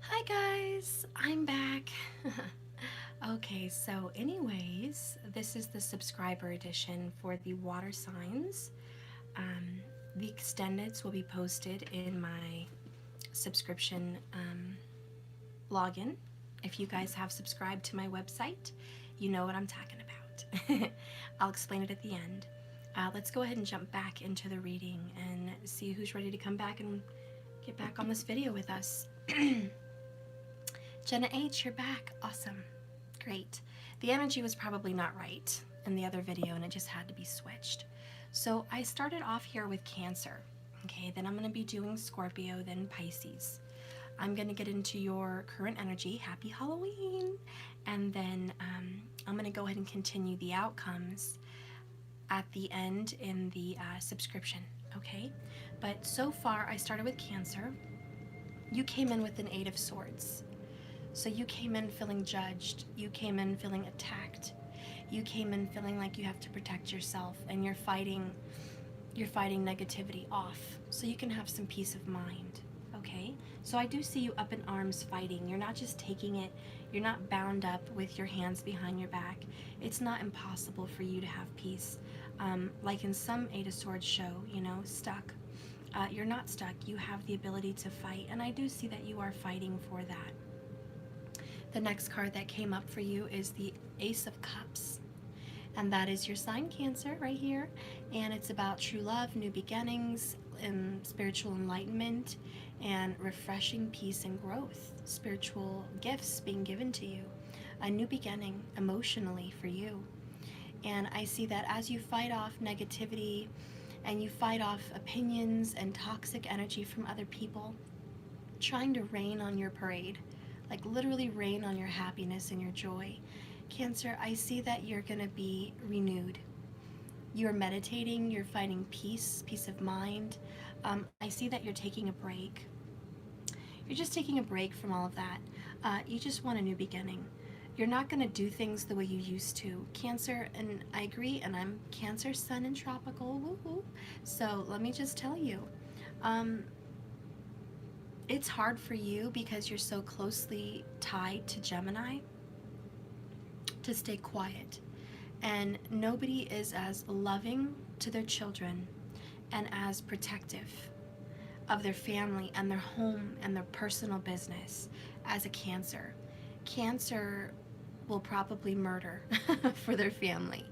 Hi guys, I'm back. Okay, so anyways, this is the subscriber edition for the water signs. Um, the extendeds will be posted in my subscription login. If you guys have subscribed to my website, you know what I'm talking about. I'll explain it at the end. Let's go ahead and jump back into the reading and see who's ready to come back and get back on this video with us. Jenna H, you're back. Awesome. Great. The energy was probably not right in the other video and it just had to be switched. So I started off here with Cancer. Okay, then I'm going to be doing Scorpio, then Pisces. I'm going to get into your current energy. Happy Halloween. And then I'm going to go ahead and continue the outcomes at the end in the subscription. Okay, but so far I started with Cancer. You came in with an Eight of Swords. So you came in feeling judged, you came in feeling attacked, you came in feeling like you have to protect yourself, and you're fighting negativity off so you can have some peace of mind. Okay, so I do see you up in arms fighting. You're not just taking it, you're not bound up with your hands behind your back. It's not impossible for you to have peace. Like in some Eight of Swords show, you know, stuck. You're not stuck. You have the ability to fight, and I do see that you are fighting for that. The next card that came up for you is the Ace of Cups, and that is your sign Cancer right here, and it's about true love, new beginnings, and spiritual enlightenment, and refreshing peace and growth, spiritual gifts being given to you, a new beginning emotionally for you. And I see that as you fight off negativity and you fight off opinions and toxic energy from other people, trying to rain on your parade, like literally rain on your happiness and your joy. Cancer, I see that you're going to be renewed. You're meditating, you're finding peace of mind. I see that you're taking a break. You're just taking a break from all of that. You just want a new beginning. You're not going to do things the way you used to. Cancer, and I agree, and I'm Cancer, Sun, and Tropical. Woohoo! So let me just tell you, it's hard for you because you're so closely tied to Gemini to stay quiet. And nobody is as loving to their children and as protective of their family and their home and their personal business as a Cancer. Cancer will probably murder for their family.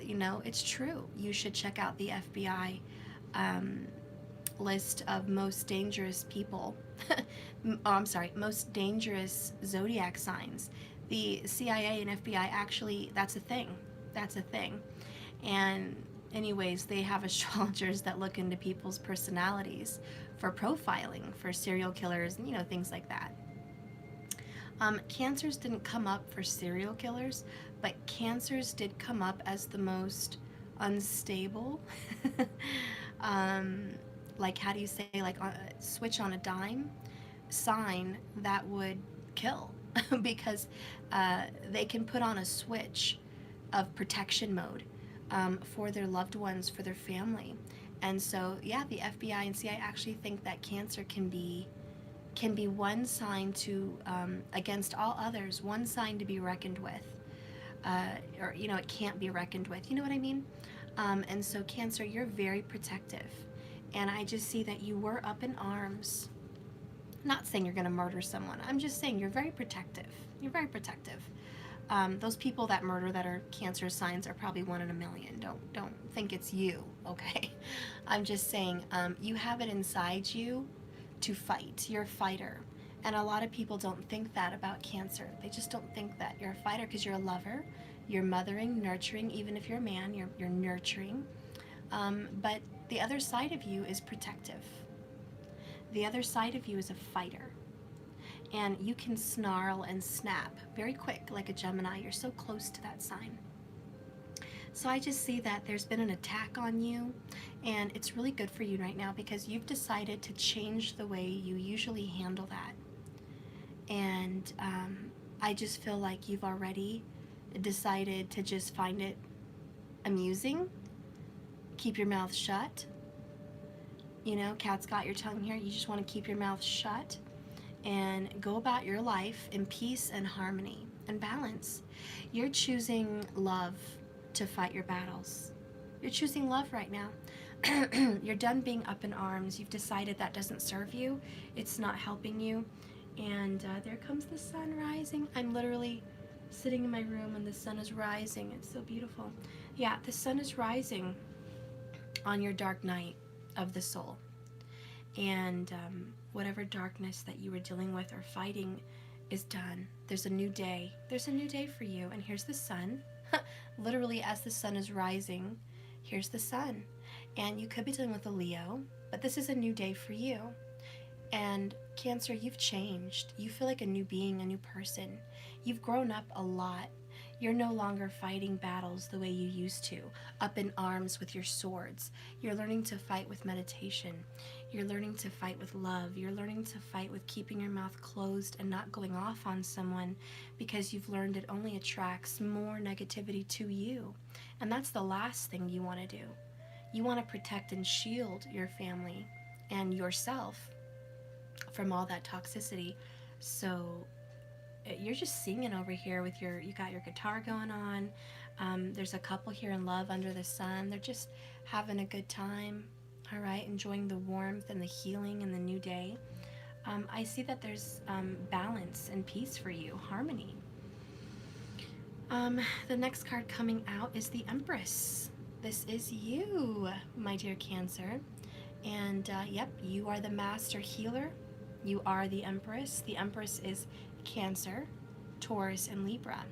You know, it's true. You should check out the FBI list of most dangerous people. Most dangerous zodiac signs. The CIA and FBI actually, that's a thing. That's a thing. And anyways, they have astrologers that look into people's personalities for profiling, for serial killers, and you know, things like that. Cancers didn't come up for serial killers, but Cancers did come up as the most unstable. Like, how do you say, like, switch on a dime sign that would kill because they can put on a switch of protection mode for their loved ones, for their family. And so, yeah, the FBI and CIA actually think that Cancer can be one sign to, against all others, one sign to be reckoned with. Or, you know, it can't be reckoned with. You know what I mean? And so, Cancer, you're very protective. And I just see that you were up in arms. I'm not saying you're going to murder someone. I'm just saying you're very protective. You're very protective. Those people that murder that are Cancer signs are probably 1 in a million. Don't think it's you, okay? I'm just saying you have it inside you to fight. You're a fighter. And a lot of people don't think that about Cancer. They just don't think that you're a fighter because you're a lover. You're mothering, nurturing. Even if you're a man, you're nurturing. But the other side of you is protective. The other side of you is a fighter. And you can snarl and snap very quick like a Gemini. You're so close to that sign. So I just see that there's been an attack on you, and it's really good for you right now because you've decided to change the way you usually handle that. And I just feel like you've already decided to just find it amusing. Keep your mouth shut. You know, cat's got your tongue here. You just want to keep your mouth shut and go about your life in peace and harmony and balance. You're choosing love to fight your battles. You're choosing love right now. You're done being up in arms. You've decided that doesn't serve you. It's not helping you. And there comes the sun rising. I'm literally sitting in my room and the sun is rising. It's so beautiful. Yeah, the sun is rising on your dark night of the soul. And whatever darkness that you were dealing with or fighting is done. There's a new day. There's a new day for you. And here's the sun. Literally, as the sun is rising, here's the sun. And you could be dealing with a Leo, but this is a new day for you. And Cancer, you've changed. You feel like a new being, a new person. You've grown up a lot. You're no longer fighting battles the way you used to, up in arms with your swords. You're learning to fight with meditation. You're learning to fight with love. You're learning to fight with keeping your mouth closed and not going off on someone, because you've learned it only attracts more negativity to you. And that's the last thing you want to do. You want to protect and shield your family and yourself from all that toxicity. So you're just singing over here with you got your guitar going on. There's a couple here in love under the sun. They're just having a good time, all right, enjoying the warmth and the healing and the new day. I see that there's balance and peace for you, harmony. The next card coming out is the Empress. This is you, my dear Cancer. And yep, you are the master healer. You are the Empress. The Empress is Cancer, Taurus, and Libra.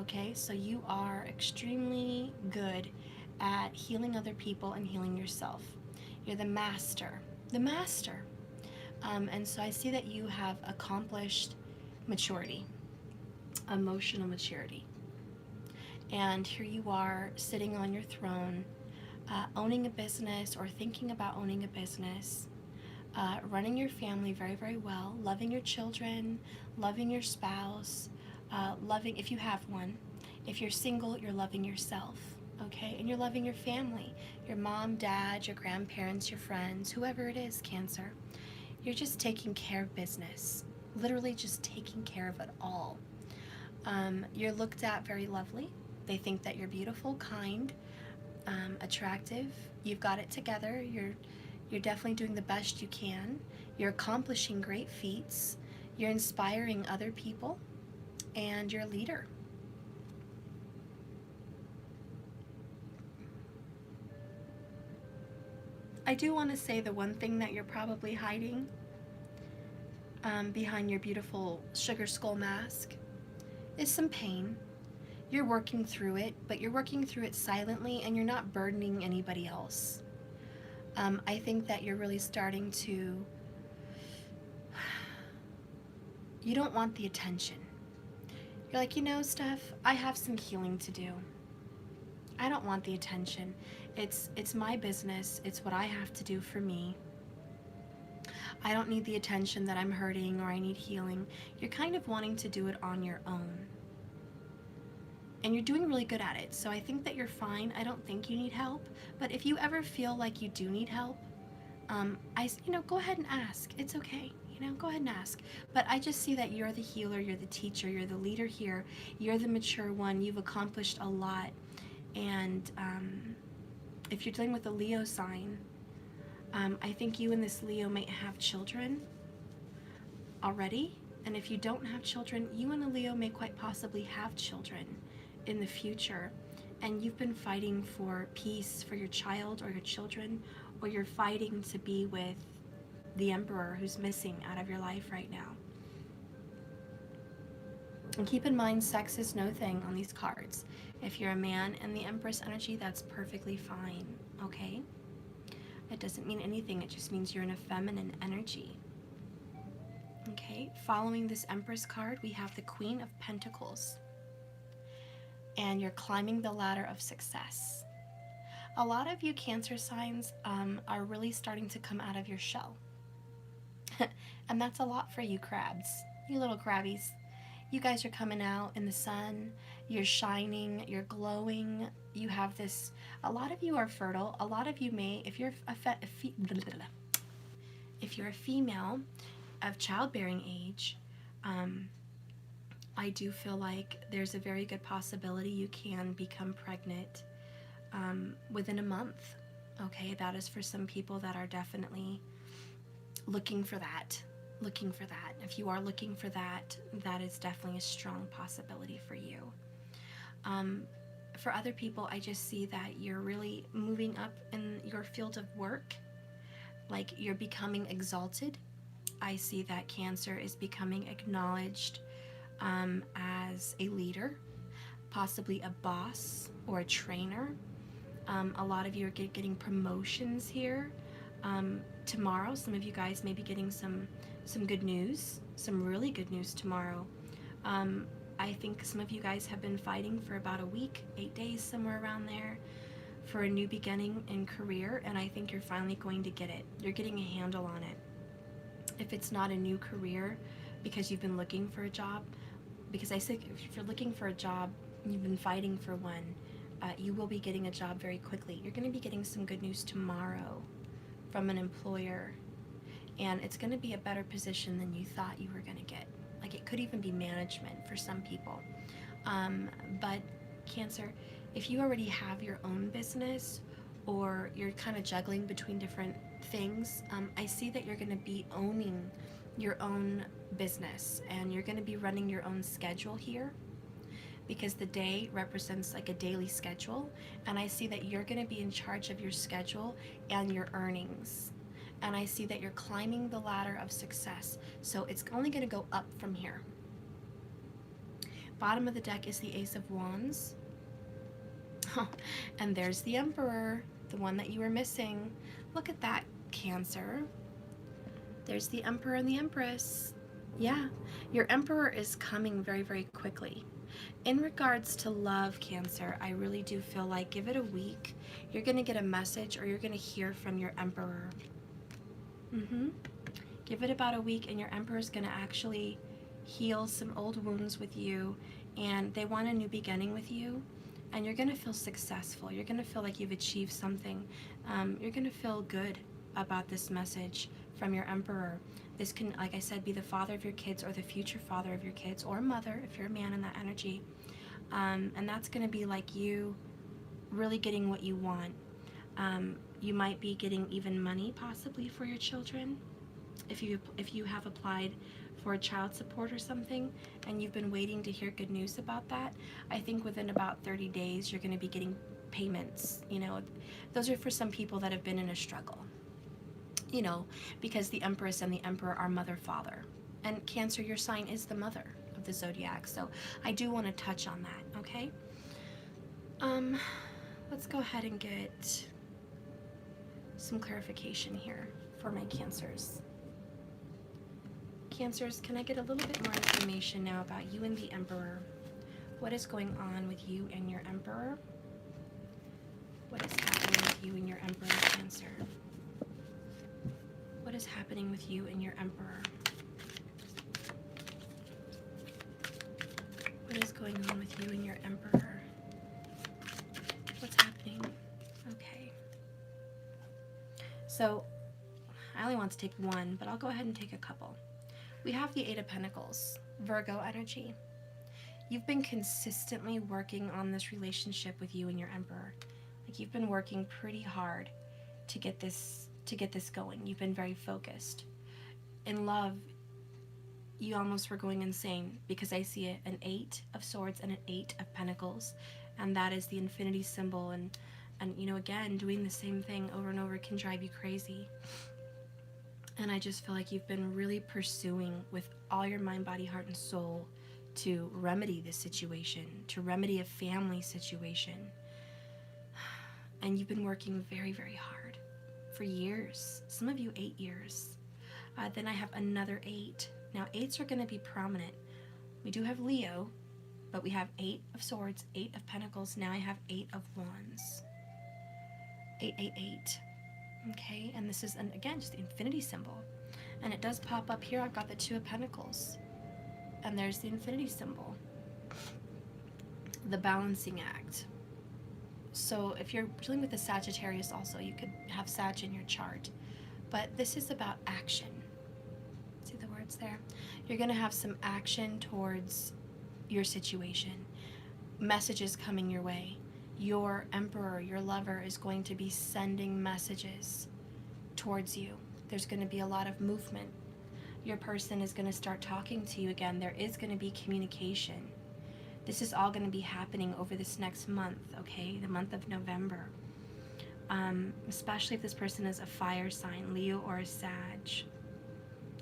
Okay, so you are extremely good at healing other people and healing yourself. You're the master. The master. And so I see that you have accomplished maturity, emotional maturity. And here you are sitting on your throne, owning a business or thinking about owning a business, running your family very, very well, loving your children, loving your spouse, loving, if you have one. If you're single, you're loving yourself, okay? And you're loving your family, your mom, dad, your grandparents, your friends, whoever it is, Cancer. You're just taking care of business, literally just taking care of it all. You're looked at very lovely. They think that you're beautiful, kind, attractive. You've got it together. You're definitely doing the best you can. You're accomplishing great feats. You're inspiring other people, and you're a leader. I do want to say the one thing that you're probably hiding behind your beautiful sugar skull mask is some pain. You're working through it, but you're working through it silently, and you're not burdening anybody else. I think that you're really starting to, you don't want the attention. You're like, you know, Steph, I have some healing to do. I don't want the attention. It's my business. It's what I have to do for me. I don't need the attention that I'm hurting or I need healing. You're kind of wanting to do it on your own. And you're doing really good at it. So I think that you're fine. I don't think you need help. But if you ever feel like you do need help, go ahead and ask. It's okay. Go ahead and ask. But I just see that you're the healer, you're the teacher, you're the leader here. You're the mature one. You've accomplished a lot. And if you're dealing with a Leo sign, I think you and this Leo might have children already. And if you don't have children, you and a Leo may quite possibly have children in the future. And you've been fighting for peace for your child or your children, or you're fighting to be with the Emperor who's missing out of your life right now. And keep in mind, sex is no thing on these cards. If you're a man in the Empress energy, that's perfectly fine, okay? It doesn't mean anything. It just means you're in a feminine energy. Okay, following this Empress card, we have the Queen of Pentacles. And you're climbing the ladder of success. A lot of you Cancer signs are really starting to come out of your shell. And that's a lot for you crabs, you little crabbies. You guys are coming out in the sun, you're shining, you're glowing, you have this, a lot of you are fertile, a lot of you may, if you're a female, of childbearing age, I do feel like there's a very good possibility you can become pregnant within a month. Okay, that is for some people that are definitely looking for that. If you are looking for that, that is definitely a strong possibility for you. For other people, I just see that you're really moving up in your field of work, like you're becoming exalted. I see that Cancer is becoming acknowledged as a leader, possibly a boss or a trainer. A lot of you are getting promotions here. Tomorrow, some of you guys may be getting some good news, some really good news tomorrow. I think some of you guys have been fighting for about a week, 8 days, somewhere around there, for a new beginning in career, and I think you're finally going to get it. You're getting a handle on it. If it's not a new career because you've been looking for a job, because I say if you're looking for a job, you've been fighting for one, you will be getting a job very quickly. You're going to be getting some good news tomorrow from an employer, and it's going to be a better position than you thought you were going to get. Like, it could even be management for some people. But Cancer, if you already have your own business, or you're kind of juggling between different things, I see that you're going to be owning your own business, and you're going to be running your own schedule here, because the day represents like a daily schedule, and I see that you're going to be in charge of your schedule and your earnings. And I see that you're climbing the ladder of success, so it's only going to go up from here. Bottom of the deck is the Ace of Wands. And there's the Emperor, the one that you were missing. Look at that, Cancer. There's the Emperor and the Empress. Yeah, your Emperor is coming very, very quickly. In regards to love, Cancer, I really do feel like give it a week. You're going to get a message, or you're going to hear from your Emperor. Give it about a week, and your Emperor is going to actually heal some old wounds with you, and they want a new beginning with you, and you're going to feel successful. You're going to feel like you've achieved something. You're going to feel good about this message from your Emperor. This can, like I said, be the father of your kids, or the future father of your kids, or mother if you're a man in that energy. And that's going to be like you really getting what you want. You might be getting even money possibly for your children. If you have applied for child support or something, and you've been waiting to hear good news about that, I think within about 30 days you're going to be getting payments. You know, those are for some people that have been in a struggle. You know, because the Empress and the Emperor are mother-father. And Cancer, your sign is the mother of the zodiac, so I do want to touch on that, okay? Let's go ahead and get some clarification here for my Cancers. Cancers, can I get a little bit more information now about you and the Emperor? What is going on with you and your Emperor? What is happening with you and your Emperor, Cancer? What is happening with you and your Emperor? What is going on with you and your Emperor? What's happening? Okay. So, I only want to take one, but I'll go ahead and take a couple. We have the Eight of Pentacles, Virgo energy. You've been consistently working on this relationship with you and your Emperor. Like, you've been working pretty hard to get this going. You've been very focused. In love, you almost were going insane, because I see an Eight of Swords and an Eight of Pentacles, and that is the infinity symbol, and you know, again, doing the same thing over and over can drive you crazy. And I just feel like you've been really pursuing with all your mind, body, heart, and soul to remedy this situation, to remedy a family situation. And you've been working very, very hard for years. Some of you 8 years. Then I have another 8. Now 8s are going to be prominent. We do have Leo, but we have 8 of Swords, 8 of Pentacles. Now I have 8 of Wands. 888. Okay, and this is, again, just the infinity symbol. And it does pop up here. I've got the 2 of Pentacles. And there's the infinity symbol. The balancing act. So if you're dealing with the Sagittarius also, you could have Sag in your chart. But this is about action. See the word cards there. You're going to have some action towards your situation. Messages coming your way. Your emperor, your lover, is going to be sending messages towards you. There's going to be a lot of movement. Your person is going to start talking to you again. There is going to be communication. This is all going to be happening over this next month, okay? The month of November. Especially if this person is a fire sign, Leo or a Sag.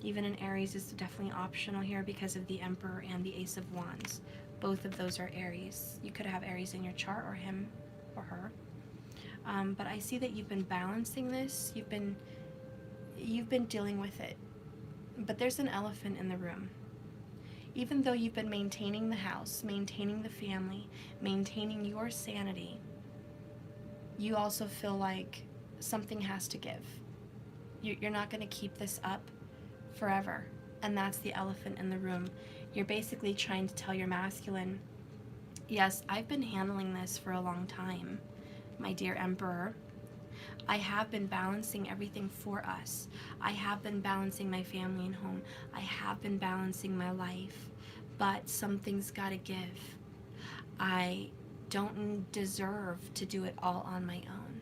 Even an Aries is definitely optional here because of the Emperor and the Ace of Wands. Both of those are Aries. You could have Aries in your chart, or him or her. But I see that you've been balancing this. You've been dealing with it. But there's an elephant in the room. Even though you've been maintaining the house, maintaining the family, maintaining your sanity, you also feel like something has to give. You're not going to keep this up forever. And that's the elephant in the room. You're basically trying to tell your masculine, yes, I've been handling this for a long time, my dear Emperor. I have been balancing everything for us. I have been balancing my family and home. I have been balancing my life. But something's got to give. I don't deserve to do it all on my own.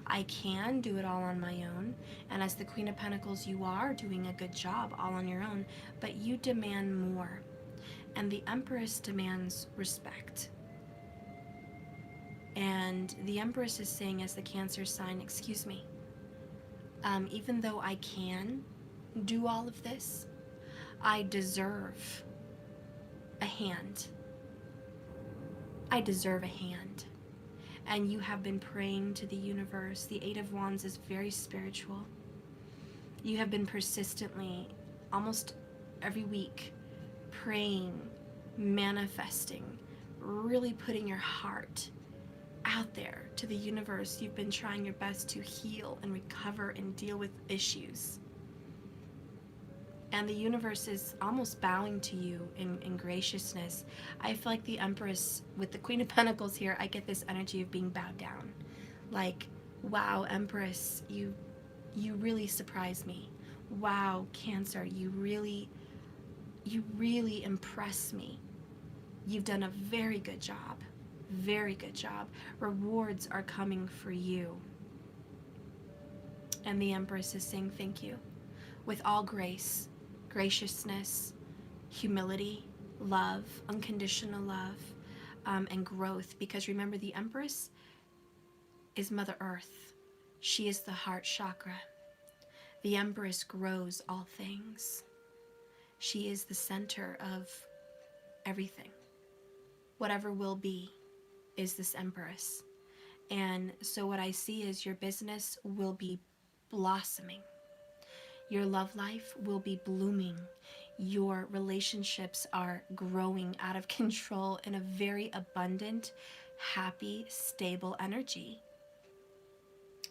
I can do it all on my own. And as the Queen of Pentacles, you are doing a good job all on your own. But you demand more. And the Empress demands respect. And the Empress is saying, as the Cancer sign, excuse me, even though I can do all of this, I deserve a hand. I deserve a hand. And you have been praying to the universe. The Eight of Wands is very spiritual. You have been persistently, almost every week, praying, manifesting, really putting your heart out there to the universe. You've been trying your best to heal and recover and deal with issues. And the universe is almost bowing to you in graciousness. I feel like the Empress, with the Queen of Pentacles here, I get this energy of being bowed down. Like, wow, Empress, you really surprised me. Wow, Cancer, you really impress me. You've done a very good job. Very good job. Rewards are coming for you. And the Empress is saying thank you. With all grace, graciousness, humility, love, unconditional love, and growth. Because remember, the Empress is Mother Earth. She is the heart chakra. The Empress grows all things. She is the center of everything. Whatever will be is this Empress. And so what I see is your business will be blossoming. Your love life will be blooming. Your relationships are growing out of control in a very abundant, happy, stable energy.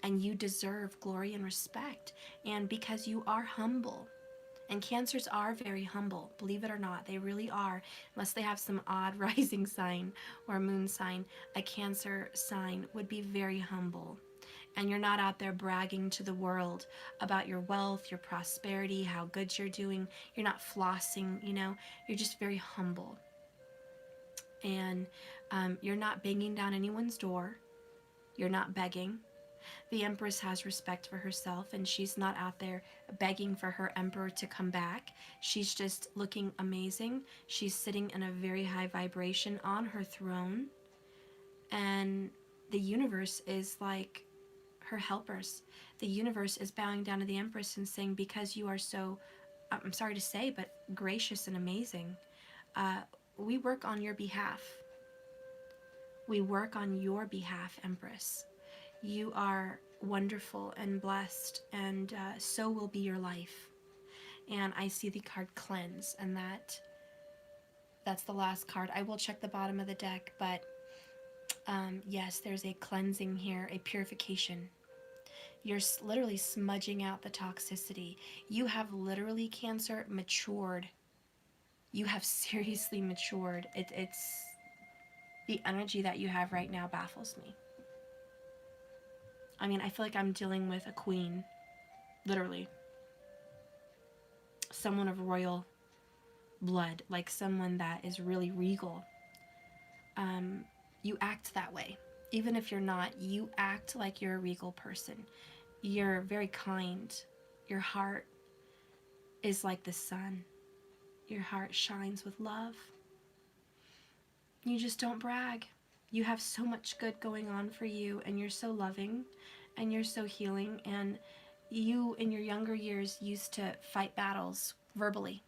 And you deserve glory and respect. And because you are humble, and Cancers are very humble, believe it or not, they really are. Unless they have some odd rising sign or moon sign, a Cancer sign would be very humble. And you're not out there bragging to the world about your wealth, your prosperity, how good you're doing. You're not flossing, you know. You're just very humble. And you're not banging down anyone's door. You're not begging. The Empress has respect for herself, and she's not out there begging for her Emperor to come back. She's just looking amazing. She's sitting in a very high vibration on her throne. And the universe is like her helpers. The universe is bowing down to the Empress and saying, because you are so, I'm sorry to say, but gracious and amazing, we work on your behalf. We work on your behalf, Empress. You are wonderful and blessed, and so will be your life. And I see the card Cleanse, and that's the last card. I will check the bottom of the deck, but yes, there's a cleansing here, a purification. You're literally smudging out the toxicity. You have literally, Cancer, matured. You have seriously matured. It's the energy that you have right now baffles me. I mean, I feel like I'm dealing with a queen, literally. someone of royal blood, like someone that is really regal, you act that way. Even if you're not, you act like you're a regal person. You're very kind. Your heart is like the sun. Your heart shines with love. You just don't brag. You have so much good going on for you, and you're so loving, and you're so healing, and you, in your younger years, used to fight battles verbally.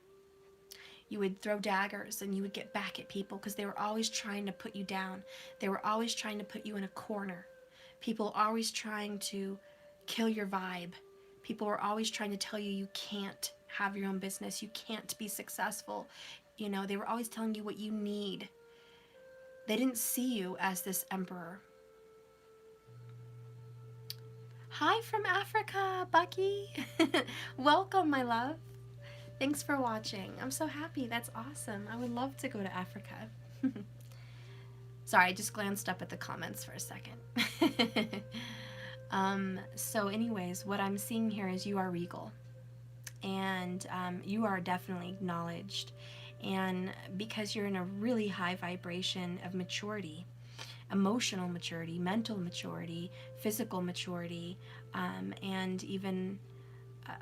You would throw daggers, and you would get back at people because they were always trying to put you down. They were always trying to put you in a corner. People were always trying to kill your vibe. People were always trying to tell you you can't have your own business. You can't be successful. You know, they were always telling you what you need. They didn't see you as this emperor. Hi from Africa, Bucky. Welcome, my love. Thanks for watching. I'm so happy. That's awesome. I would love to go to Africa. Sorry, I just glanced up at the comments for a second. So anyways, what I'm seeing here is you are regal. And you are definitely acknowledged. And because you're in a really high vibration of maturity, emotional maturity, mental maturity, physical maturity, and even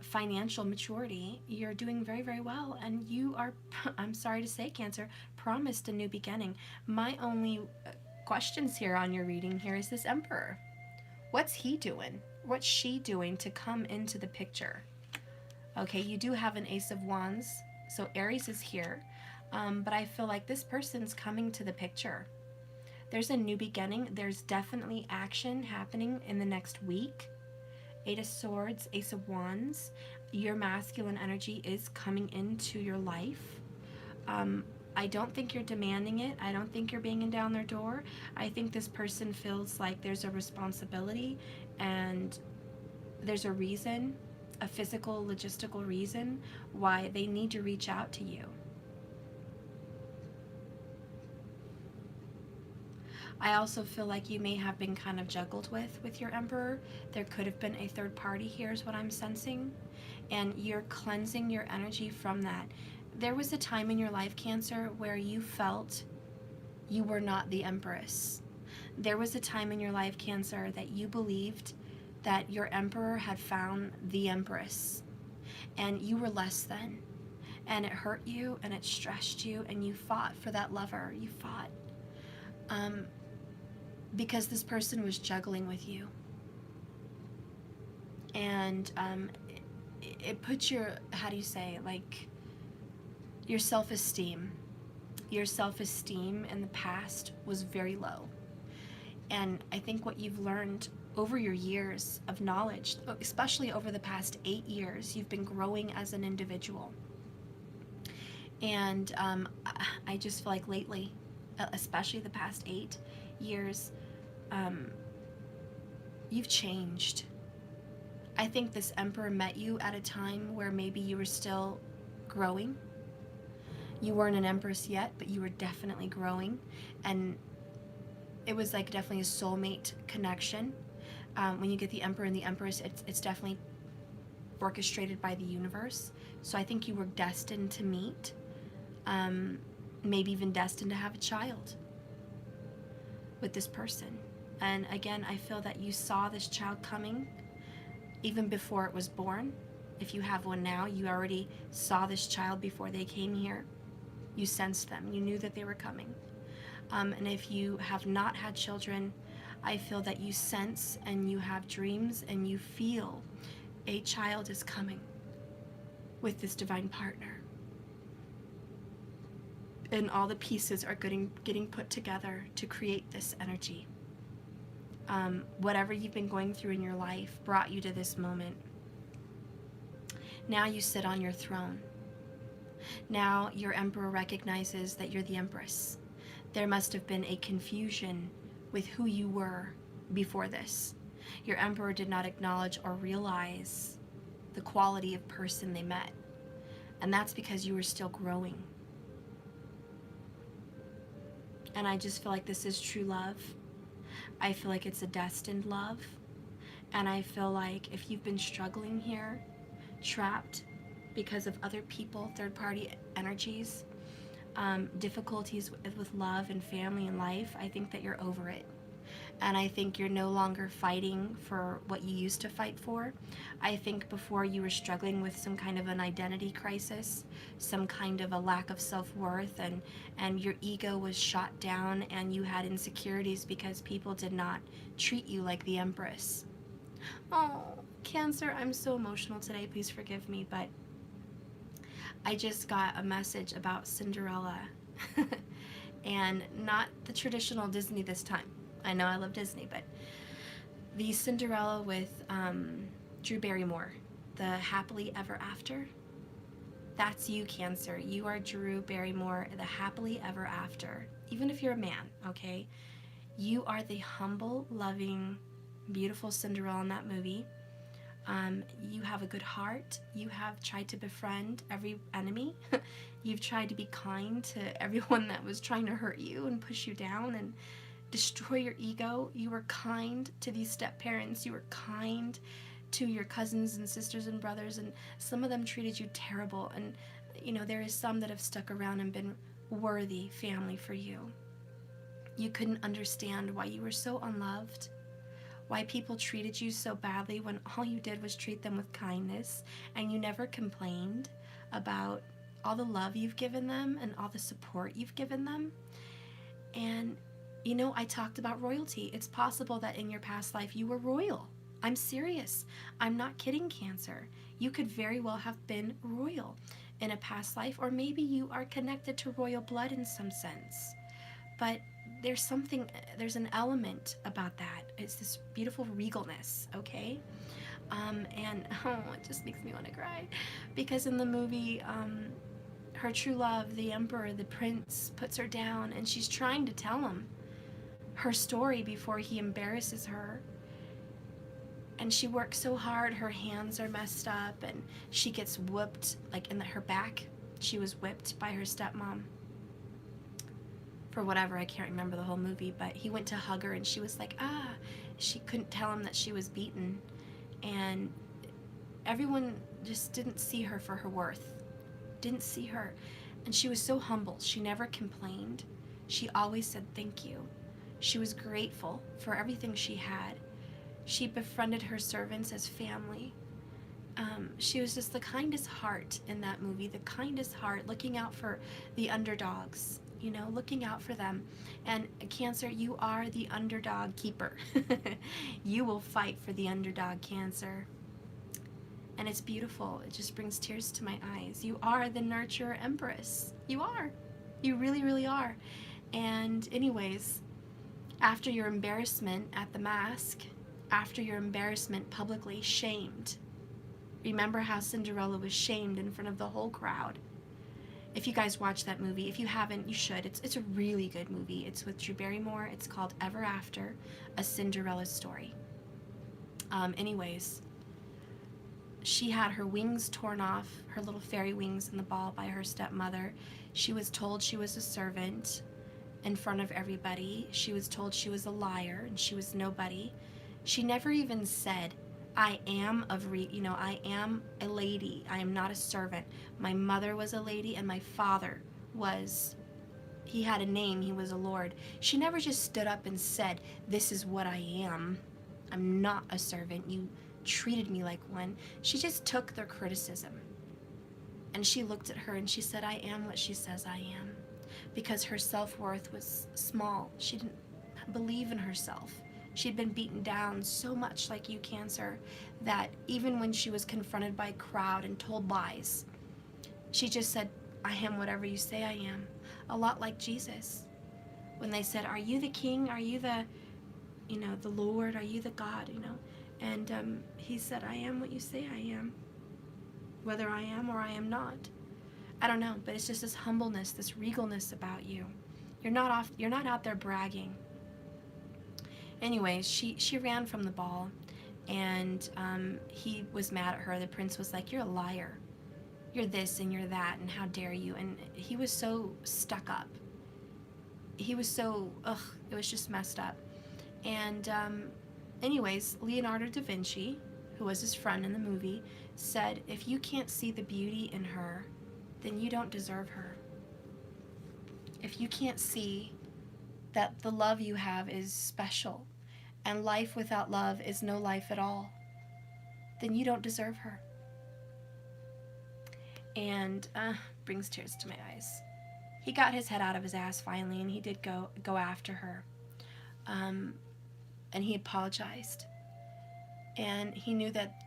financial maturity, you're doing very, very well. And you are, I'm sorry to say, Cancer, promised a new beginning. My only questions here on your reading here is this Emperor. What's he doing? What's she doing to come into the picture? Okay, you do have an Ace of Wands, so Aries is here. But I feel like this person's coming to the picture. There's a new beginning. There's definitely action happening in the next week. Eight of Swords, Ace of Wands. Your masculine energy is coming into your life. I don't think you're demanding it. I don't think you're banging down their door. I think this person feels like there's a responsibility and there's a reason, a physical, logistical reason why they need to reach out to you. I also feel like you may have been kind of juggled with your Emperor. There could have been a third party here is what I'm sensing. And you're cleansing your energy from that. There was a time in your life, Cancer, where you felt you were not the Empress. There was a time in your life, Cancer, that you believed that your Emperor had found the Empress. And you were less than. And it hurt you and it stressed you and you fought for that lover. You fought. Because this person was juggling with you. And it puts your, how do you say, like, your self-esteem. Your self-esteem in the past was very low. And I think what you've learned over your years of knowledge, especially over the past 8 years, you've been growing as an individual. And I just feel like lately, especially the past 8 years, you've changed. I think this Emperor met you at a time where maybe you were still growing. You weren't an Empress yet, but you were definitely growing. And it was like definitely a soulmate connection. When you get the Emperor and the Empress, it's definitely orchestrated by the universe. So I think you were destined to meet, maybe even destined to have a child with this person. And again, I feel that you saw this child coming even before it was born. If you have one now, you already saw this child before they came here. You sensed them. You knew that they were coming. And if you have not had children, I feel that you sense and you have dreams and you feel a child is coming with this divine partner. And all the pieces are getting put together to create this energy. Whatever you've been going through in your life brought you to this moment. Now you sit on your throne. Now your Emperor recognizes that you're the Empress. There must have been a confusion with who you were before this. Your Emperor did not acknowledge or realize the quality of person they met. And that's because you were still growing. And I just feel like this is true love. I feel like it's a destined love. And I feel like if you've been struggling here, trapped, because of other people, third-party energies, difficulties with love and family and life, I think that you're over it. And I think you're no longer fighting for what you used to fight for. I think before you were struggling with some kind of an identity crisis, some kind of a lack of self-worth, and your ego was shot down, and you had insecurities because people did not treat you like the Empress. Oh, Cancer, I'm so emotional today. Please forgive me, but I just got a message about Cinderella. And not the traditional Disney this time. I know I love Disney, but the Cinderella with Drew Barrymore, the happily ever after. That's you, Cancer. You are Drew Barrymore, the happily ever after. Even if you're a man, okay? You are the humble, loving, beautiful Cinderella in that movie. You have a good heart. You have tried to befriend every enemy. You've tried to be kind to everyone that was trying to hurt you and push you down and destroy your ego. You were kind to these step-parents. You were kind to your cousins and sisters and brothers, and some of them treated you terrible. And, you know, there is some that have stuck around and been worthy family for you. You couldn't understand why you were so unloved, why people treated you so badly when all you did was treat them with kindness, and you never complained about all the love you've given them and all the support you've given them. And, you know, I talked about royalty. It's possible that in your past life you were royal. I'm serious. I'm not kidding, Cancer. You could very well have been royal in a past life, or maybe you are connected to royal blood in some sense. But there's an element about that. It's this beautiful regalness, okay? And it just makes me want to cry, because in the movie, her true love, the emperor, the prince, puts her down, and she's trying to tell him her story before he embarrasses her. And she works so hard, her hands are messed up, and she gets whooped, like in her back. She was whipped by her stepmom. For whatever, I can't remember the whole movie, but he went to hug her and she was like, ah. She couldn't tell him that she was beaten. And everyone just didn't see her for her worth. Didn't see her. And she was so humble. She never complained. She always said thank you. She was grateful for everything she had. She befriended her servants as family. She was just the kindest heart in that movie, the kindest heart, looking out for the underdogs, you know, looking out for them. And Cancer, you are the underdog keeper. You will fight for the underdog, Cancer. And it's beautiful. It just brings tears to my eyes. You are the nurturer Empress. You are. You really, really are. And anyways, after your embarrassment at the mask, after your embarrassment publicly shamed, remember how Cinderella was shamed in front of the whole crowd? If you guys watch that movie, if you haven't, you should. It's a really good movie. It's with Drew Barrymore. It's called Ever After, A Cinderella Story. Anyways, she had her wings torn off, her little fairy wings in the ball, by her stepmother. She was told she was a servant in front of everybody. She was told she was a liar and she was nobody. She never even said, I am I am a lady. I am not a servant. My mother was a lady and my father was, he had a name, he was a lord. She never just stood up and said, this is what I am. I'm not a servant. You treated me like one. She just took their criticism. And she looked at her and she said, I am what she says I am. Because her self-worth was small. She didn't believe in herself. She'd been beaten down so much, like you, Cancer, that even when she was confronted by a crowd and told lies, she just said, I am whatever you say I am. A lot like Jesus. When they said, are you the king? Are you the, the Lord? Are you the God? And he said, I am what you say I am. Whether I am or I am not. I don't know, but it's just this humbleness, this regalness about you. You're not out there bragging. Anyways, she ran from the ball, and he was mad at her. The prince was like, you're a liar. You're this and you're that, and how dare you? And he was so stuck up. He was so, it was just messed up. And anyways, Leonardo da Vinci, who was his friend in the movie, said, if you can't see the beauty in her, then you don't deserve her. If you can't see that the love you have is special and life without love is no life at all, then you don't deserve her. And brings tears to my eyes. He got his head out of his ass finally, and he did go after her. And he apologized. And he knew that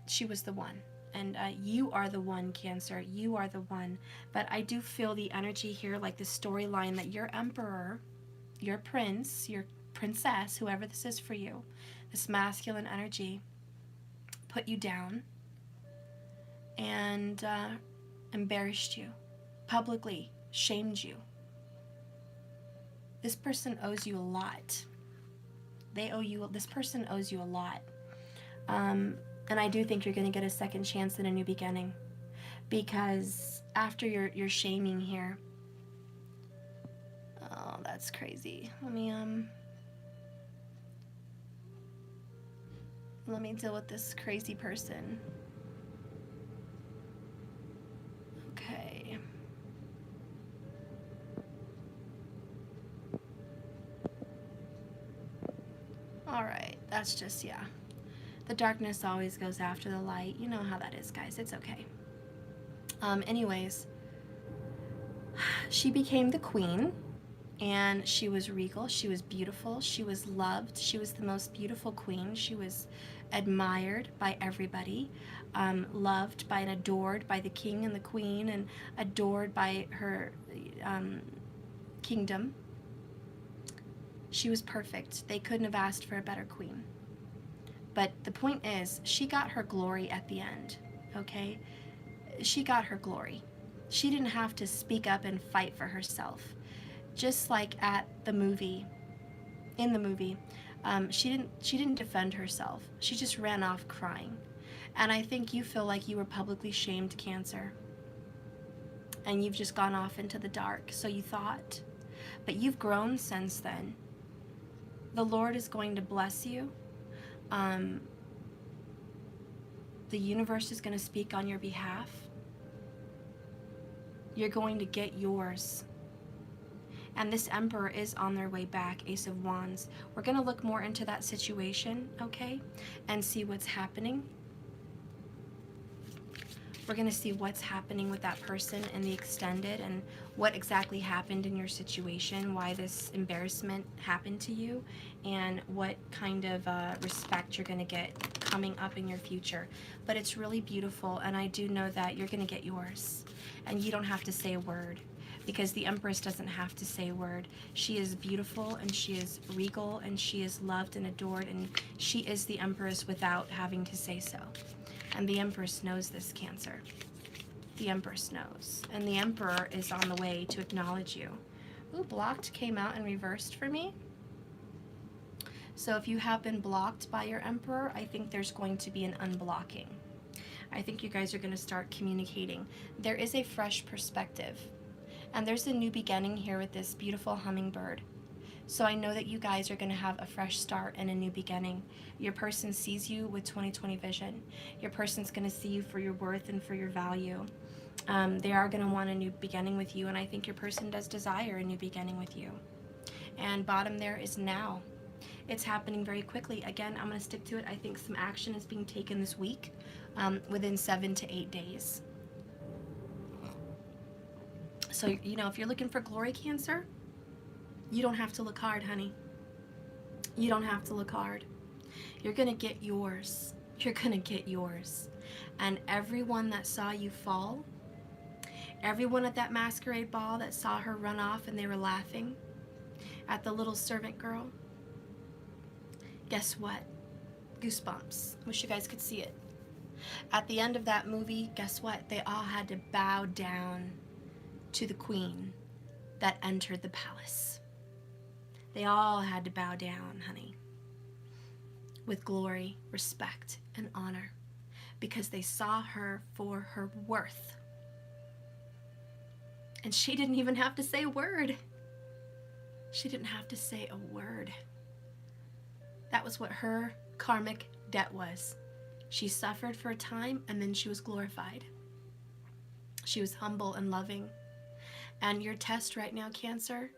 she was the one. And you are the one, Cancer. You are the one. But I do feel the energy here, like the storyline that your emperor, your prince, your princess, whoever this is for you, this masculine energy, put you down and embarrassed you, publicly shamed you. This person owes you a lot. This person owes you a lot. And I do think you're going to get a second chance and a new beginning, because after your shaming here, oh, that's crazy. Let me deal with this crazy person. Okay. All right, that's just, yeah. The darkness always goes after the light. You know how that is, guys. It's okay. Anyways, she became the queen, and she was regal. She was beautiful. She was loved. She was the most beautiful queen. She was admired by everybody, loved by and adored by the king and the queen, and adored by her kingdom. She was perfect. They couldn't have asked for a better queen. But the point is, she got her glory at the end, okay? She got her glory. She didn't have to speak up and fight for herself. Just like at the movie, in the movie, she didn't defend herself. She just ran off crying. And I think you feel like you were publicly shamed, Cancer. And you've just gone off into the dark, so you thought. But you've grown since then. The Lord is going to bless you. The universe is going to speak on your behalf. You're going to get yours. And this Emperor is on their way back, Ace of Wands. We're going to look more into that situation, okay? And see what's happening. We're going to see what's happening with that person in the extended, and what exactly happened in your situation, why this embarrassment happened to you, and what kind of respect you're going to get coming up in your future. But it's really beautiful, and I do know that you're going to get yours. And you don't have to say a word, because the Empress doesn't have to say a word. She is beautiful, and she is regal, and she is loved and adored, and she is the Empress without having to say so. And the Empress knows this, Cancer. The Empress knows. And the Emperor is on the way to acknowledge you. Ooh, blocked came out and reversed for me. So if you have been blocked by your Emperor, I think there's going to be an unblocking. I think you guys are going to start communicating. There is a fresh perspective. And there's a new beginning here with this beautiful hummingbird. So I know that you guys are going to have a fresh start and a new beginning. Your person sees you with 20/20 vision. Your person's going to see you for your worth and for your value. They are going to want a new beginning with you, and I think your person does desire a new beginning with you. And bottom there is now. It's happening very quickly. Again, I'm going to stick to it. I think some action is being taken this week, within 7 to 8 days. So, you know, if you're looking for glory, Cancer, you don't have to look hard, honey. You don't have to look hard. You're going to get yours. You're going to get yours. And everyone that saw you fall, everyone at that masquerade ball that saw her run off and they were laughing at the little servant girl, guess what? Goosebumps. Wish you guys could see it. At the end of that movie, guess what? They all had to bow down to the queen that entered the palace. They all had to bow down, honey, with glory, respect, and honor, because they saw her for her worth. And she didn't even have to say a word. She didn't have to say a word. That was what her karmic debt was. She suffered for a time, and then she was glorified. She was humble and loving. And your test right now, Cancer,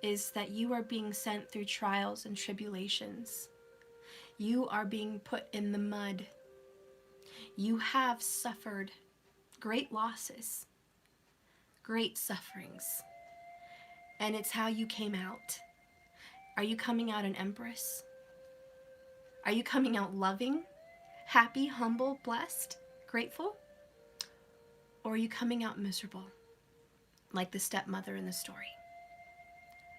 is that you are being sent through trials and tribulations. You are being put in the mud. You have suffered great losses, great sufferings, and it's how you came out. Are you coming out an Empress? Are you coming out loving, happy, humble, blessed, grateful? Or are you coming out miserable, like the stepmother in the story,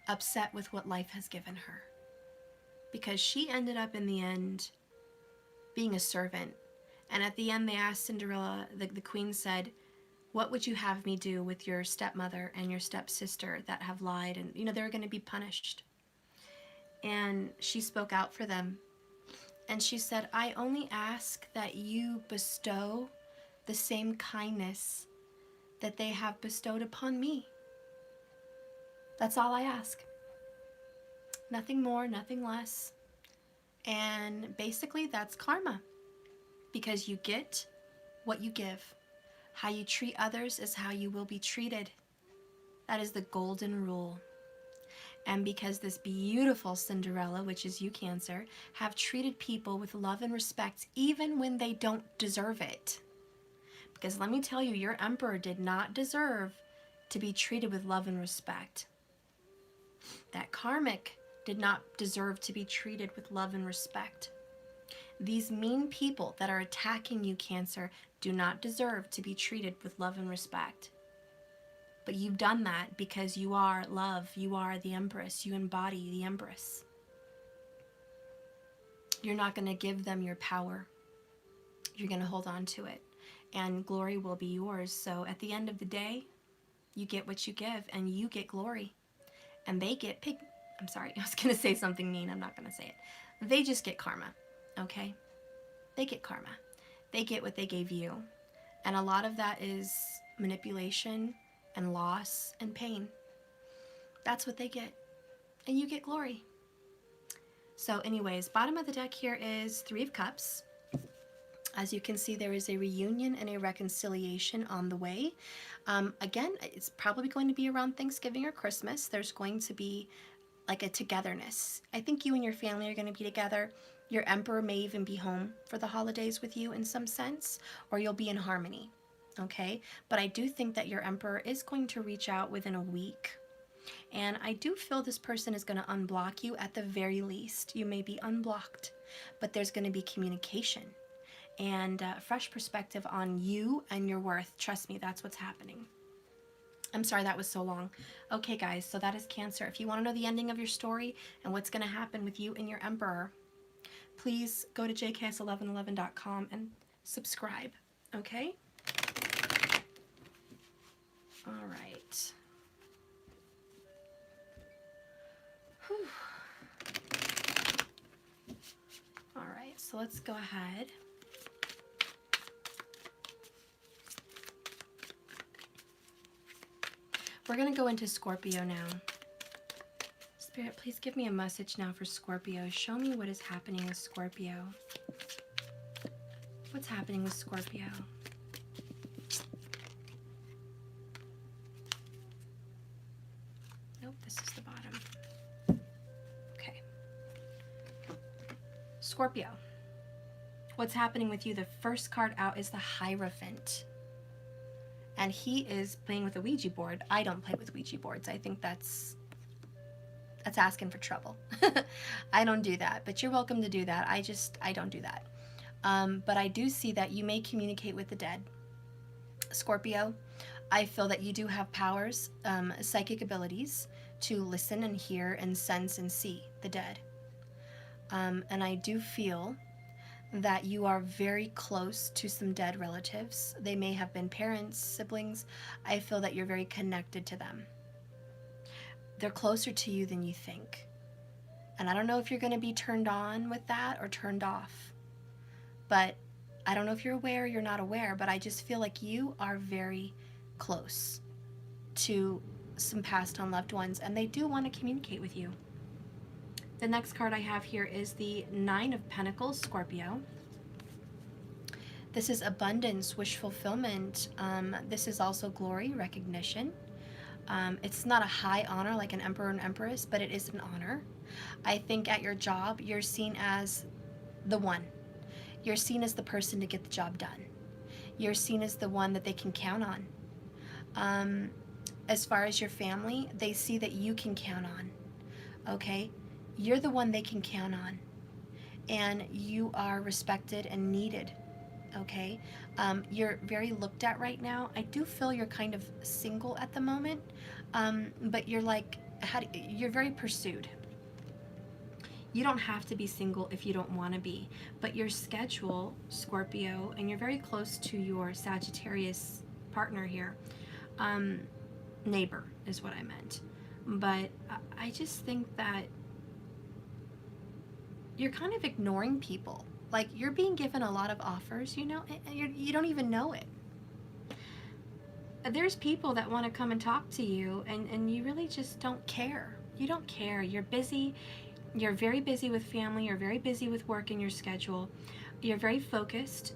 upset with what life has given her? Because she ended up in the end being a servant. And at the end they asked Cinderella, the queen said, what would you have me do with your stepmother and your stepsister that have lied? And, you know, they're going to be punished. And she spoke out for them. And she said, I only ask that you bestow the same kindness that they have bestowed upon me. That's all I ask. Nothing more, nothing less. And basically that's karma. Because you get what you give. How you treat others is how you will be treated. That is the golden rule. And because this beautiful Cinderella, which is you, Cancer, have treated people with love and respect even when they don't deserve it. Because let me tell you, your emperor did not deserve to be treated with love and respect. That karmic did not deserve to be treated with love and respect. These mean people that are attacking you, Cancer, do not deserve to be treated with love and respect. But you've done that because you are love. You are the Empress. You embody the Empress. You're not going to give them your power. You're going to hold on to it. And glory will be yours. So at the end of the day, you get what you give and you get glory. And they get I'm sorry, I was going to say something mean. I'm not going to say it. They just get karma. Okay? They get karma. They get what they gave you. And a lot of that is manipulation and loss and pain. That's what they get. And you get glory. So anyways, bottom of the deck here is 3 of Cups. As you can see, there is a reunion and a reconciliation on the way. Again, it's probably going to be around Thanksgiving or Christmas. There's going to be like a togetherness. I think you and your family are going to be together. Your emperor may even be home for the holidays with you in some sense, or you'll be in harmony, okay? But I do think that your emperor is going to reach out within a week. And I do feel this person is going to unblock you at the very least. You may be unblocked, but there's going to be communication and a fresh perspective on you and your worth. Trust me, that's what's happening. I'm sorry that was so long. Okay, guys, so that is Cancer. If you want to know the ending of your story and what's going to happen with you and your emperor, please go to jks1111.com and subscribe, okay? All right. Whew. All right, so let's go ahead. We're going to go into Scorpio now. Spirit, please give me a message now for Scorpio. Show me what is happening with Scorpio. What's happening with Scorpio? Nope, this is the bottom. Okay. Scorpio. What's happening with you? The first card out is the Hierophant. And he is playing with a Ouija board. I don't play with Ouija boards. I think that's asking for trouble. I don't do that, but you're welcome to do that. I don't do that. But I do see that you may communicate with the dead. Scorpio, I feel that you do have powers, psychic abilities to listen and hear and sense and see the dead. And I do feel that you are very close to some dead relatives. They may have been parents, siblings. I feel that you're very connected to them. They're closer to you than you think. And I don't know if you're going to be turned on with that or turned off. But I don't know if you're aware or you're not aware, but I just feel like you are very close to some passed on loved ones, and they do want to communicate with you. The next card I have here is the 9 of Pentacles, Scorpio. This is abundance, wish fulfillment. This is also glory, recognition. It's not a high honor like an emperor and empress, but it is an honor. I think at your job, you're seen as the one. You're seen as the person to get the job done. You're seen as the one that they can count on. As far as your family, they see that you can count on. Okay? You're the one they can count on. And you are respected and needed. Okay? You're very looked at right now. I do feel you're kind of single at the moment, but you're like, you're very pursued. You don't have to be single if you don't want to be, but your schedule, Scorpio, and you're very close to your Sagittarius partner here. Neighbor is what I meant. But I just think that you're kind of ignoring people. Like, you're being given a lot of offers, you know, and you don't even know it. There's people that want to come and talk to you, and you really just don't care. You don't care. You're busy. You're very busy with family. You're very busy with work in your schedule. You're very focused.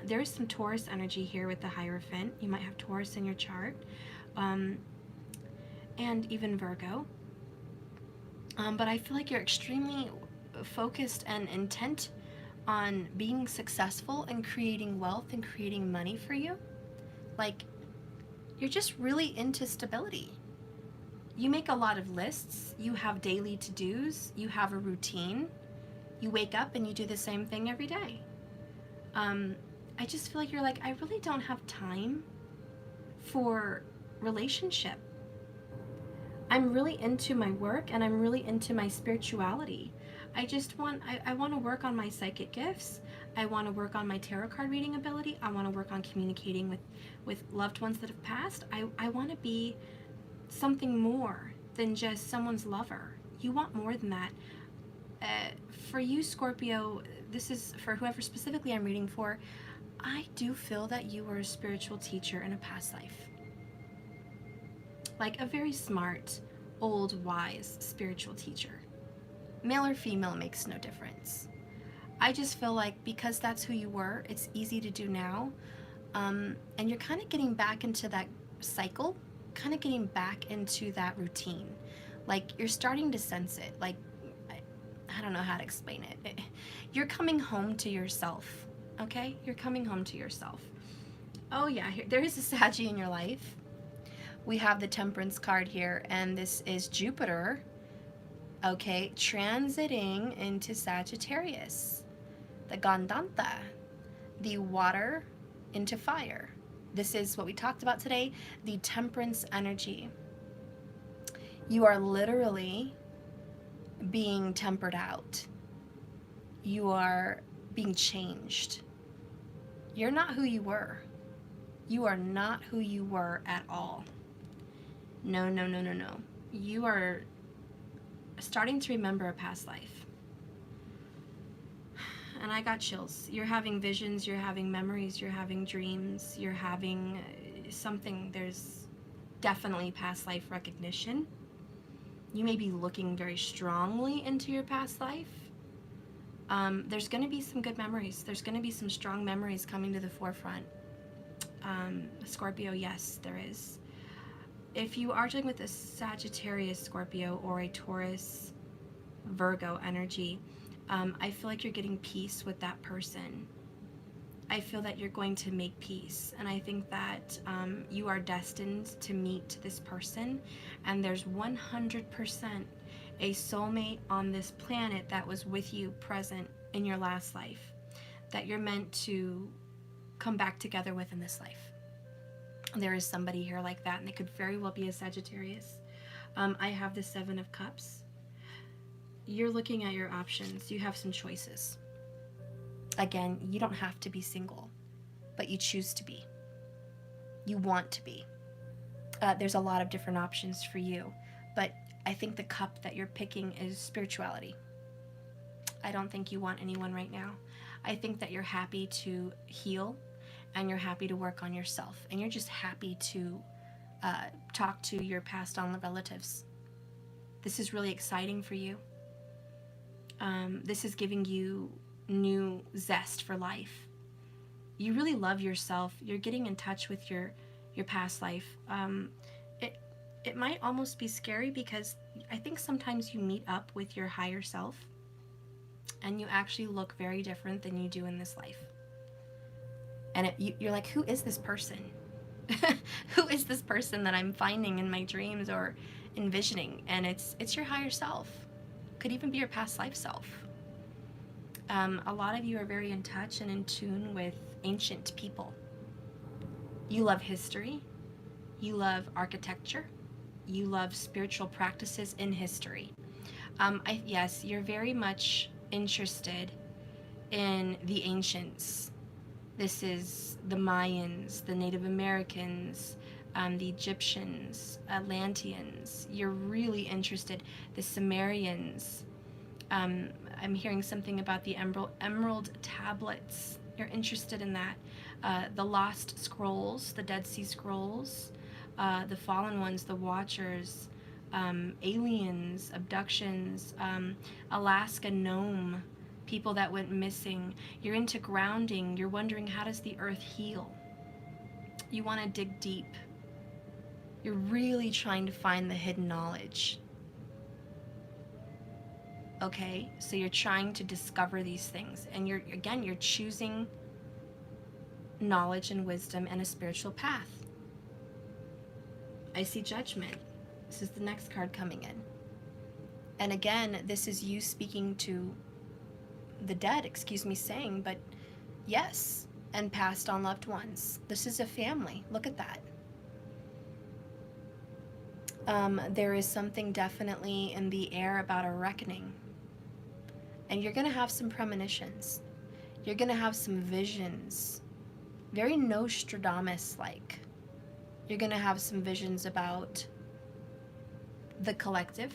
There's some Taurus energy here with the Hierophant. You might have Taurus in your chart. And even Virgo. But I feel like you're extremely focused and intent on being successful and creating wealth and creating money for you. Like, you're just really into stability. You make a lot of lists. You have daily to-dos. You have a routine. You wake up and you do the same thing every day. I just feel like you're like, I really don't have time for relationship. I'm really into my work and I'm really into my spirituality. I want to work on my psychic gifts. I want to work on my tarot card reading ability. I want to work on communicating with loved ones that have passed. I want to be something more than just someone's lover. You want more than that. For you, Scorpio, this is for whoever specifically I'm reading for, I do feel that you were a spiritual teacher in a past life. Like a very smart, old, wise spiritual teacher. Male or female makes no difference. I just feel like because that's who you were, it's easy to do now. And you're kind of getting back into that cycle, kind of getting back into that routine. Like, you're starting to sense it. Like, I don't know how to explain it. You're coming home to yourself, okay? You're coming home to yourself. Oh yeah, there is a Saggy in your life. We have the Temperance card here, and this is Jupiter, okay, transiting into Sagittarius. The Gandanta, the water into fire. This is what we talked about today, the Temperance energy. You are literally being tempered out. You are being changed. You're not who you were. You are not who you were at all. No, no, no, no, no. You are starting to remember a past life. And I got chills. You're having visions, you're having memories, you're having dreams, you're having something. There's definitely past life recognition. You may be looking very strongly into your past life. There's going to be some good memories. There's going to be some strong memories coming to the forefront. Scorpio, yes, there is. If you are dealing with a Sagittarius Scorpio or a Taurus Virgo energy, I feel like you're getting peace with that person. I feel that you're going to make peace, and I think that you are destined to meet this person, and there's 100% a soulmate on this planet that was with you present in your last life that you're meant to come back together with in this life. There is somebody here like that, and it could very well be a Sagittarius. I have the Seven of Cups. You're looking at your options. You have some choices. Again, you don't have to be single, but you choose to be. You want to be. There's a lot of different options for you, but I think the cup that you're picking is spirituality. I don't think you want anyone right now. I think that you're happy to heal, and you're happy to work on yourself, and you're just happy to talk to your passed on relatives. This is really exciting for you. This is giving you new zest for life. You really love yourself. You're getting in touch with your past life. It might almost be scary because I think sometimes you meet up with your higher self and you actually look very different than you do in this life. And you're like, who is this person? Who is this person that I'm finding in my dreams or envisioning? And it's your higher self. Could even be your past life self. A lot of you are very in touch and in tune with ancient people. You love history. You love architecture. You love spiritual practices in history. Yes, you're very much interested in the ancients. This is the Mayans, the Native Americans, the Egyptians, Atlanteans. You're really interested. The Sumerians. I'm hearing something about the emerald tablets. You're interested in that. The lost scrolls, the Dead Sea Scrolls, the fallen ones, the Watchers, aliens, abductions, Alaska gnome, people that went missing. You're into grounding. You're wondering, how does the earth heal? You want to dig deep. You're really trying to find the hidden knowledge. Okay, so you're trying to discover these things, and you're choosing knowledge and wisdom and a spiritual path. I see Judgment. This is the next card coming in. And again, this is you speaking to the dead, saying, but yes, and passed on loved ones. This is a family. Look at that. There is something definitely in the air about a reckoning. And you're going to have some premonitions. You're going to have some visions. Very Nostradamus-like. You're going to have some visions about the collective.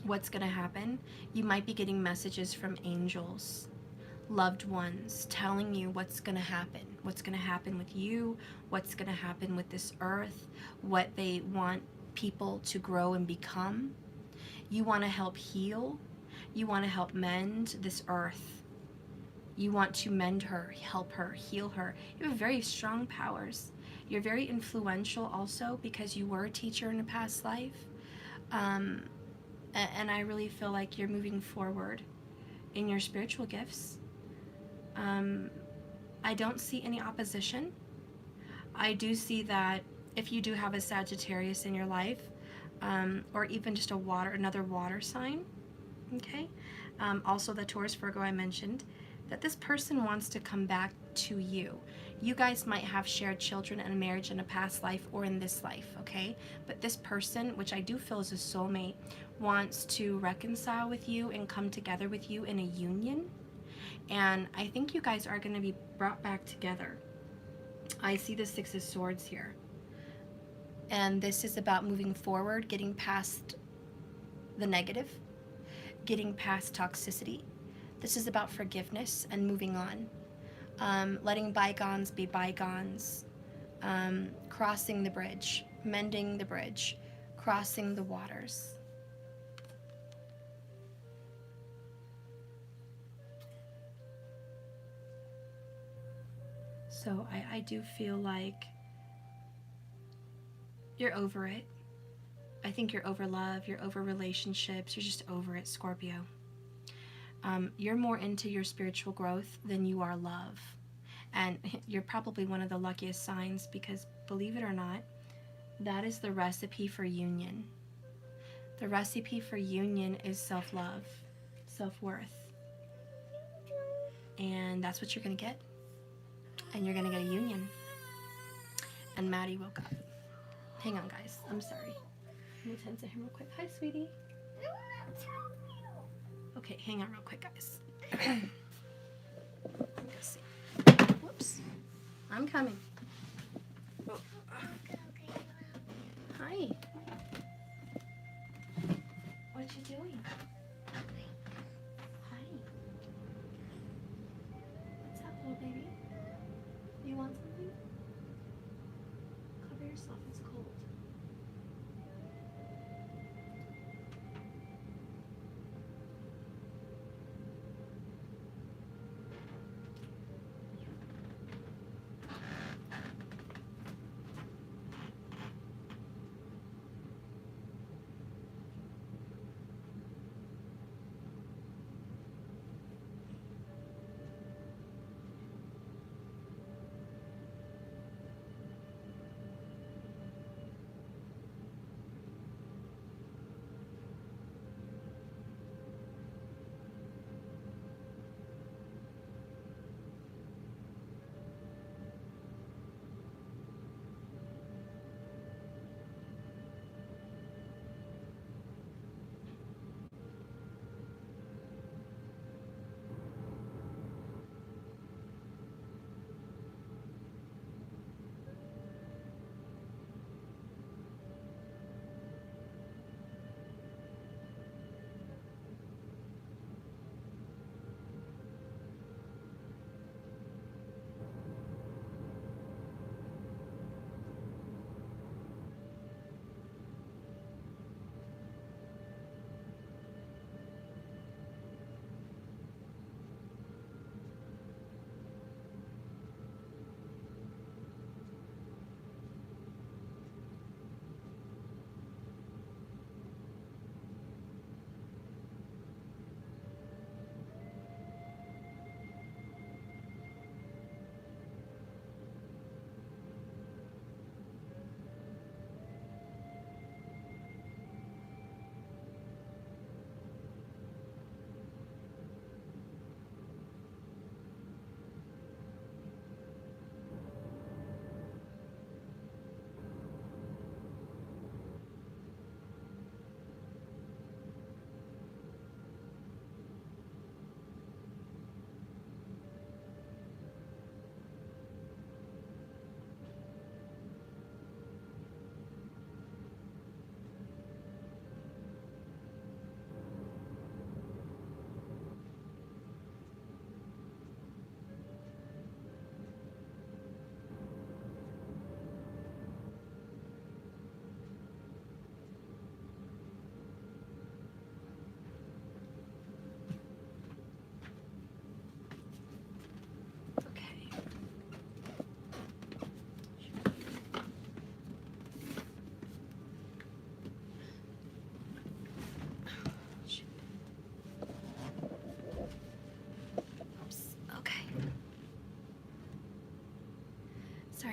What's going to happen. You might be getting messages from angels, loved ones, telling you what's going to happen. What's going to happen with you. What's going to happen with this earth. What they want people to grow and become. You want to help heal. You want to help mend this earth. You want to mend her, help her, heal her. You have very strong powers. You're very influential also because you were a teacher in a past life. And I really feel like you're moving forward in your spiritual gifts. I don't see any opposition. I do see that if you do have a Sagittarius in your life, or even just another water sign, okay? Also the Taurus, Virgo I mentioned, that this person wants to come back to you. You guys might have shared children and a marriage in a past life or in this life, okay? But this person, which I do feel is a soulmate, wants to reconcile with you and come together with you in a union. And I think you guys are going to be brought back together. I see the Six of Swords here. And this is about moving forward, getting past the negative, getting past toxicity. This is about forgiveness and moving on. Letting bygones be bygones. Crossing the bridge, mending the bridge, crossing the waters. So I do feel like you're over it. I think you're over love, you're over relationships, you're just over it, Scorpio. You're more into your spiritual growth than you are love. And you're probably one of the luckiest signs because, believe it or not, that is the recipe for union. The recipe for union is self-love, self-worth. And that's what you're going to get. And you're going to get a union. And Maddie woke up. Hang on, guys. I'm sorry. Let me tend to him real quick. Hi, sweetie. Okay, hang on real quick, guys. Let's see. Whoops. I'm coming. Oh. Hi. What you doing? Hi. What's up, little baby? You want something? Cover yourself. It's cold.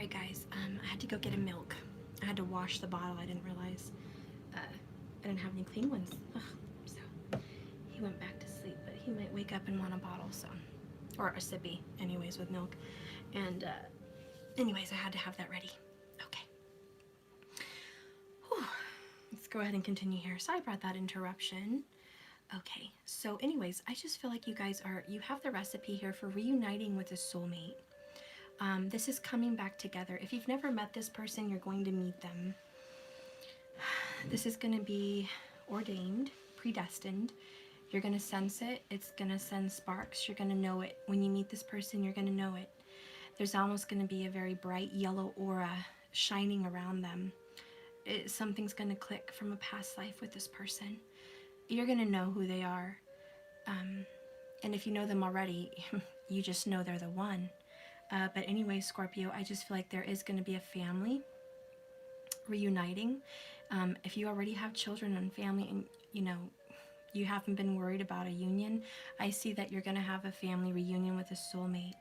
sorry guys, I had to go get a milk. I had to wash the bottle. I didn't realize I didn't have any clean ones. Ugh. So he went back to sleep, but he might wake up and want a bottle, so, or a sippy anyways with milk. And anyways, I had to have that ready. Okay. Whew. Let's go ahead and continue here. Sorry about that interruption. Okay, so anyways, I just feel like you guys you have the recipe here for reuniting with a soulmate. This is coming back together. If you've never met this person, you're going to meet them. This is going to be ordained, predestined. You're going to sense it. It's going to send sparks. You're going to know it. When you meet this person, you're going to know it. There's almost going to be a very bright yellow aura shining around them. Something's going to click from a past life with this person. You're going to know who they are. And if you know them already, you just know they're the one. But anyway, Scorpio, I just feel like there is going to be a family reuniting. If you already have children and family and, you know, you haven't been worried about a union, I see that you're going to have a family reunion with a soulmate.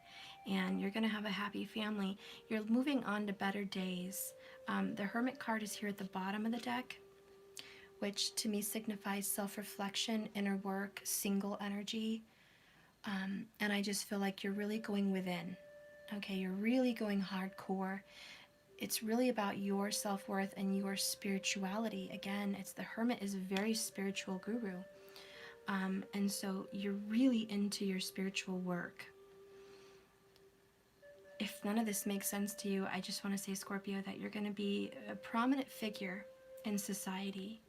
And you're going to have a happy family. You're moving on to better days. The Hermit card is here at the bottom of the deck, which to me signifies self-reflection, inner work, single energy. And I just feel like you're really going within. Okay, you're really going hardcore. It's really about your self-worth and your spirituality. Again, the Hermit is a very spiritual guru. And so you're really into your spiritual work. If none of this makes sense to you, I just want to say, Scorpio, that you're going to be a prominent figure in society,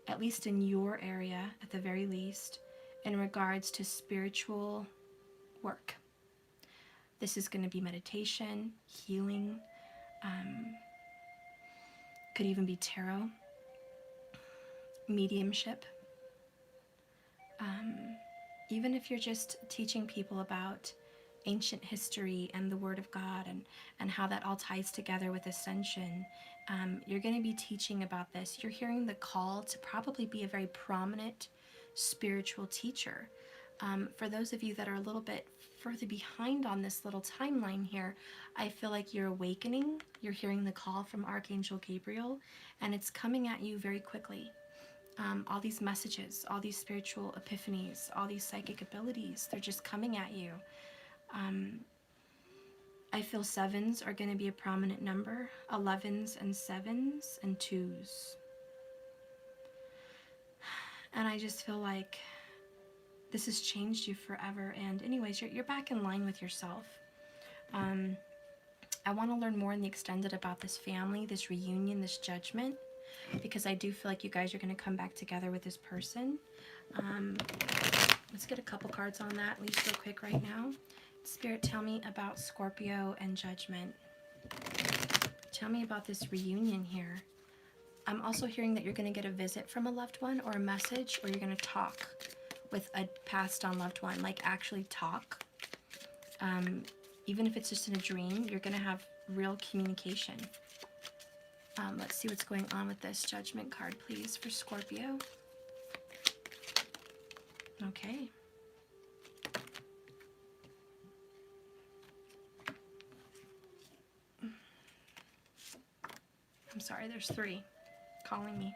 at least in your area, at the very least, in regards to spiritual work. This is going to be meditation, healing, could even be tarot, mediumship. Even if you're just teaching people about ancient history and the Word of God and how that all ties together with ascension, you're going to be teaching about this. You're hearing the call to probably be a very prominent spiritual teacher. For those of you that are a little bit further behind on this little timeline here, I feel like you're awakening. You're hearing the call from Archangel Gabriel, and it's coming at you very quickly. All these messages, all these spiritual epiphanies, all these psychic abilities, they're just coming at you. I feel 7s are going to be a prominent number, 11s and 7s and 2s. And I just feel like this has changed you forever. And anyways, you're back in line with yourself. I want to learn more in the extended about this family, this reunion, this judgment, because I do feel like you guys are going to come back together with this person. Let's get a couple cards on that, at least real quick right now. Spirit, tell me about Scorpio and judgment. Tell me about this reunion here. I'm also hearing that you're going to get a visit from a loved one or a message, or you're going to talk with a passed on loved one, like actually talk. Even if it's just in a dream, you're going to have real communication. Let's see what's going on with this judgment card, please, for Scorpio. Okay. I'm sorry, there's 3 calling me.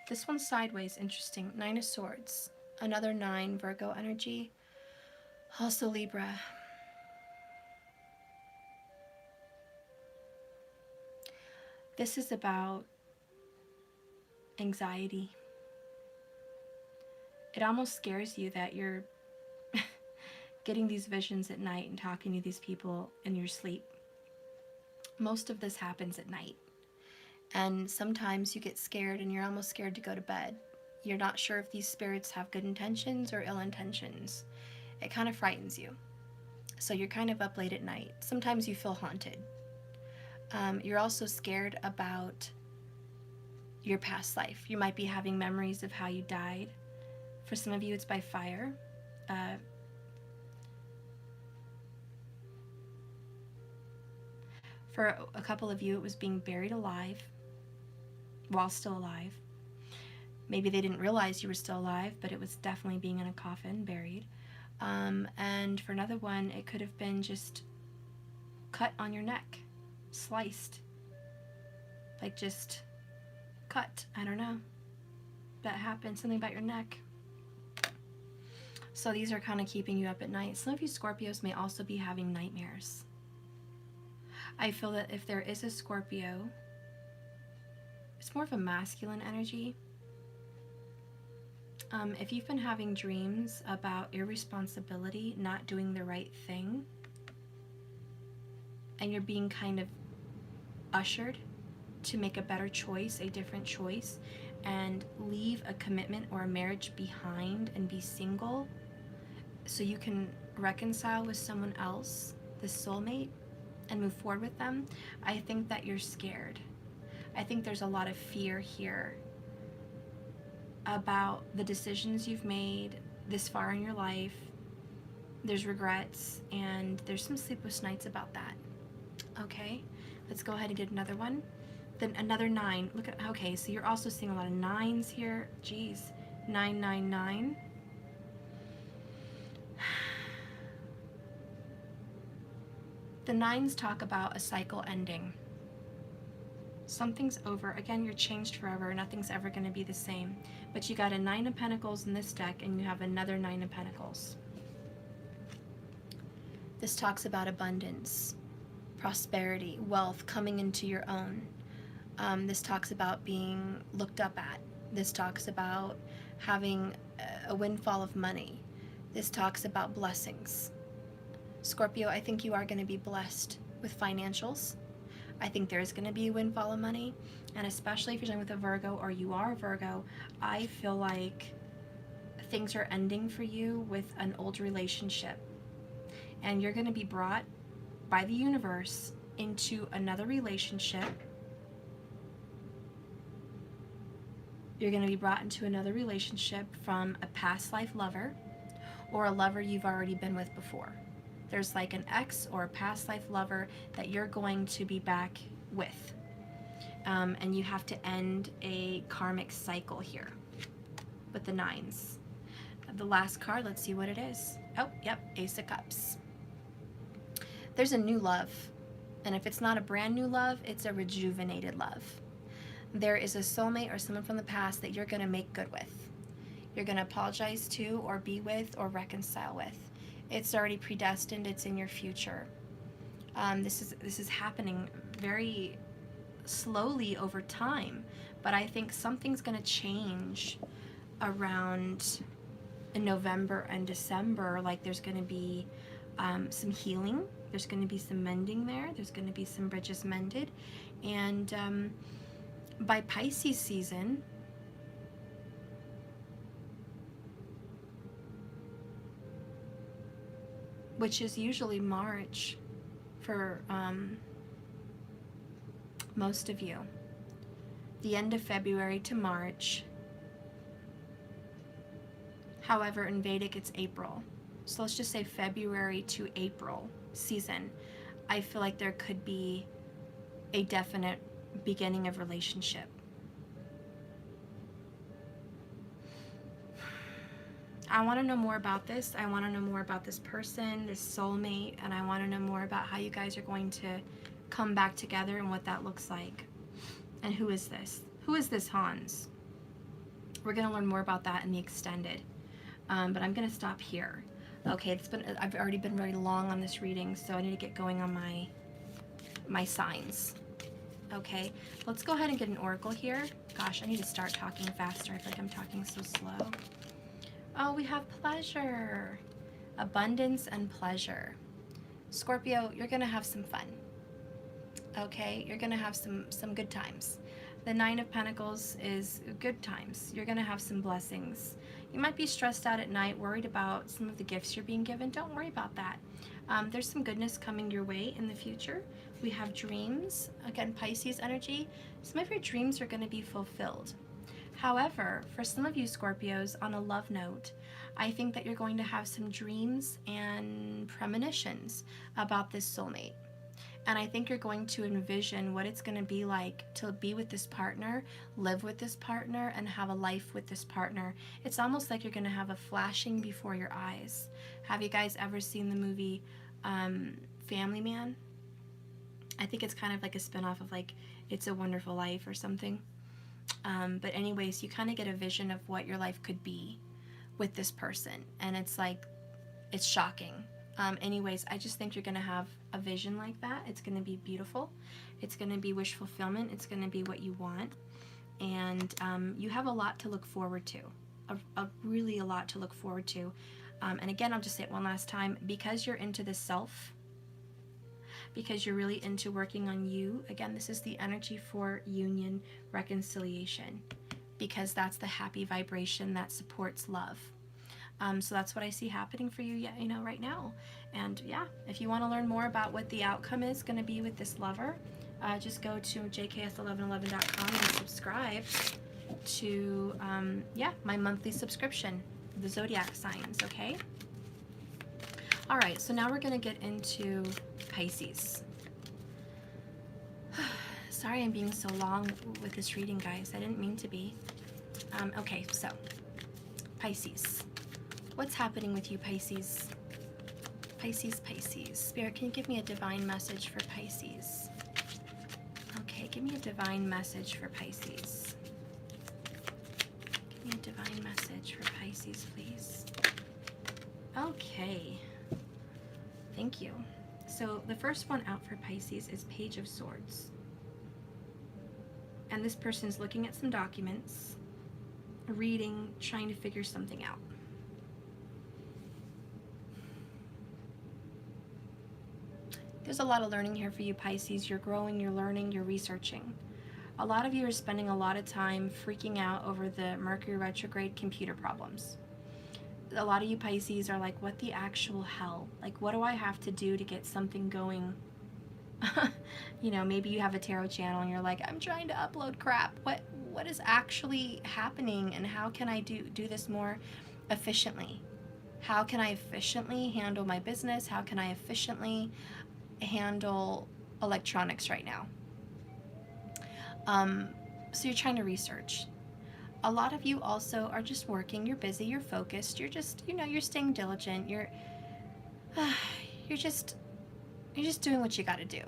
This one's sideways, interesting. 9 of Swords. Another 9, Virgo energy. Also Libra. This is about anxiety. It almost scares you that you're getting these visions at night and talking to these people in your sleep. Most of this happens at night. And sometimes you get scared and you're almost scared to go to bed. You're not sure if these spirits have good intentions or ill intentions. It kind of frightens you. So you're kind of up late at night. Sometimes you feel haunted. You're also scared about your past life. You might be having memories of how you died. For some of you, it's by fire. For a couple of you, it was being buried alive while still alive. Maybe they didn't realize you were still alive, but it was definitely being in a coffin, buried. And for another one, it could have been just cut on your neck, sliced, like just cut, I don't know, that happened, something about your neck. So these are kind of keeping you up at night. Some of you Scorpios may also be having nightmares. I feel that if there is a Scorpio, it's more of a masculine energy. If you've been having dreams about irresponsibility, not doing the right thing, and you're being kind of ushered to make a better choice, a different choice, and leave a commitment or a marriage behind and be single so you can reconcile with someone else, the soulmate, and move forward with them, I think that you're scared. I think there's a lot of fear here about the decisions you've made this far in your life. There's regrets, and there's some sleepless nights about that. Okay, let's go ahead and get another one. Then another 9. Look at, okay, so you're also seeing a lot of 9s here. Geez, 999. The 9s talk about a cycle ending. Something's over. Again, you're changed forever. Nothing's ever going to be the same. But you got a 9 of Pentacles in this deck, and you have another 9 of Pentacles. This talks about abundance, prosperity, wealth coming into your own. This talks about being looked up at. This talks about having a windfall of money. This talks about blessings. Scorpio, I think you are going to be blessed with financials. I think there is going to be a windfall of money. And especially if you're dealing with a Virgo, or you are a Virgo, I feel like things are ending for you with an old relationship. And you're going to be brought by the universe into another relationship. You're going to be brought into another relationship from a past life lover, or a lover you've already been with before. There's like an ex or a past life lover that you're going to be back with. And you have to end a karmic cycle here with the 9s. The last card, let's see what it is. Oh, yep, Ace of Cups. There's a new love. And if it's not a brand new love, it's a rejuvenated love. There is a soulmate or someone from the past that you're going to make good with. You're going to apologize to, or be with, or reconcile with. It's already predestined. It's in your future. This is happening very slowly over time, but I think something's going to change around in November and December. Like there's going to be some healing. There's going to be some mending there. There's going to be some bridges mended, and by Pisces season, which is usually March for most of you, the end of February to March. However, in Vedic it's April. So let's just say February to April season. I feel like there could be a definite beginning of relationship. I want to know more about this. I want to know more about this person, this soulmate, and I want to know more about how you guys are going to come back together and what that looks like. And who is this? Who is this Hans? We're going to learn more about that in the extended. But I'm going to stop here. Okay, I've already been very long on this reading, so I need to get going on my signs. Okay, let's go ahead and get an oracle here. Gosh, I need to start talking faster. I feel like I'm talking so slow. Oh, we have pleasure, abundance, and pleasure. Scorpio, you're going to have some fun. Okay, you're going to have some good times. The 9 of Pentacles is good times. You're going to have some blessings. You might be stressed out at night, worried about some of the gifts you're being given. Don't worry about that. There's some goodness coming your way in the future. We have dreams. Again, Pisces energy. Some of your dreams are going to be fulfilled. However, for some of you Scorpios, on a love note, I think that you're going to have some dreams and premonitions about this soulmate. And I think you're going to envision what it's going to be like to be with this partner, live with this partner, and have a life with this partner. It's almost like you're going to have a flashing before your eyes. Have you guys ever seen the movie Family Man? I think it's kind of like a spinoff of like It's a Wonderful Life or something. But anyways, you kind of get a vision of what your life could be with this person, and it's like, it's shocking. Anyways, I just think you're going to have a vision like that. It's going to be beautiful. It's going to be wish fulfillment. It's going to be what you want. And you have a lot to look forward to, really a lot to look forward to. And again, I'll just say it one last time, because you're into the self, because you're really into working on you. Again, this is the energy for union, reconciliation, because that's the happy vibration that supports love. So that's what I see happening for you, you know, right now. And yeah, if you want to learn more about what the outcome is going to be with this lover, just go to jks1111.com and subscribe to, yeah, my monthly subscription, the zodiac signs, okay? All right, so now we're going to get into Pisces. Sorry I'm being so long with this reading, guys. I didn't mean to be. Okay, so Pisces. What's happening with you, Pisces? Pisces, Pisces. Spirit, can you give me a divine message for Pisces? Okay, give me a divine message for Pisces. Give me a divine message for Pisces, please. Okay. Thank you. So the first one out for Pisces is Page of Swords. And this person's looking at some documents, reading, trying to figure something out. There's a lot of learning here for you, Pisces. You're growing, you're learning, you're researching. A lot of you are spending a lot of time freaking out over the Mercury retrograde computer problems. A lot of you Pisces are like, what the actual hell? Like, what do I have to do to get something going? You know, maybe you have a tarot channel and you're like, I'm trying to upload crap. What is actually happening, and how can I do this more efficiently? How can I efficiently handle my business? How can I efficiently handle electronics right now? So you're trying to research. A lot of you also are just working. You're busy, you're focused, you're just, you know, you're staying diligent, you're just doing what you got to do.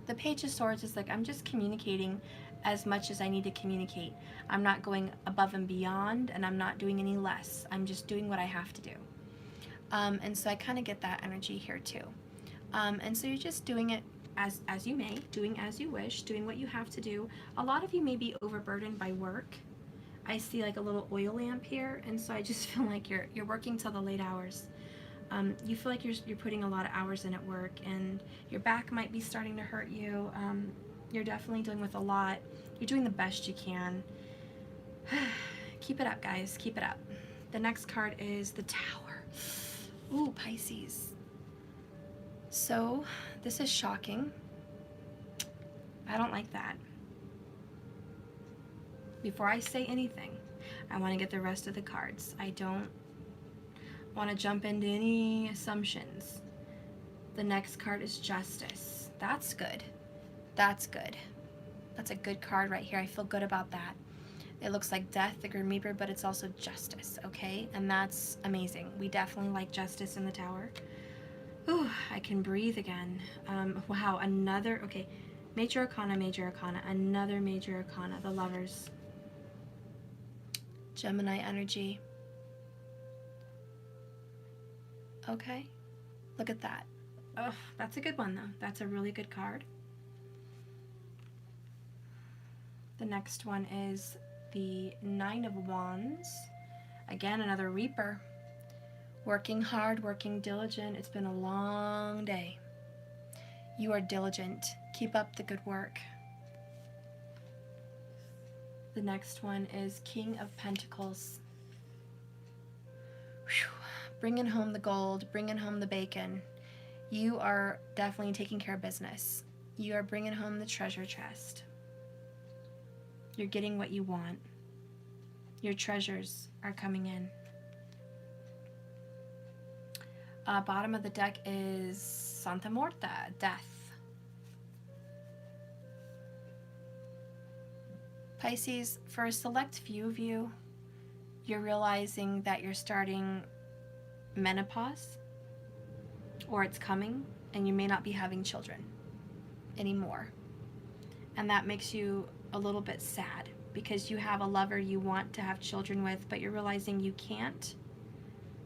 The Page of Swords is like, I'm just communicating as much as I need to communicate. I'm not going above and beyond, and I'm not doing any less. I'm just doing what I have to do. And so I kind of get that energy here too. And so you're just doing it as you may, doing as you wish, doing what you have to do. A lot of you may be overburdened by work. I see like a little oil lamp here, and so I just feel like you're working till the late hours. You feel like you're putting a lot of hours in at work, and your back might be starting to hurt you. You're definitely dealing with a lot. You're doing the best you can. Keep it up, guys. Keep it up. The next card is the Tower. Ooh, Pisces. So this is shocking. I don't like that. Before I say anything, I want to get the rest of the cards. I don't want to jump into any assumptions. The next card is Justice. That's good. That's good. That's a good card right here. I feel good about that. It looks like Death, the Grim Reaper, but it's also Justice, okay? And that's amazing. We definitely like Justice in the Tower. Ooh, I can breathe again. Wow, another, okay. Major Arcana, another Major Arcana, the Lovers. Gemini energy. Okay, look at that. Oh, that's a good one though. That's a really good card. The next one is the Nine of Wands. Again, another Reaper. Working hard, working diligent. It's been a long day. You are diligent. Keep up the good work. The next one is King of Pentacles. Whew. Bringing home the gold, bringing home the bacon. You are definitely taking care of business. You are bringing home the treasure chest. You're getting what you want. Your treasures are coming in. Bottom of the deck is Santa Muerta, Death. Pisces, for a select few of you, you're realizing that you're starting menopause, or it's coming, and you may not be having children. anymore. And that makes you a little bit sad because you have a lover you want to have children with, but you're realizing you can't,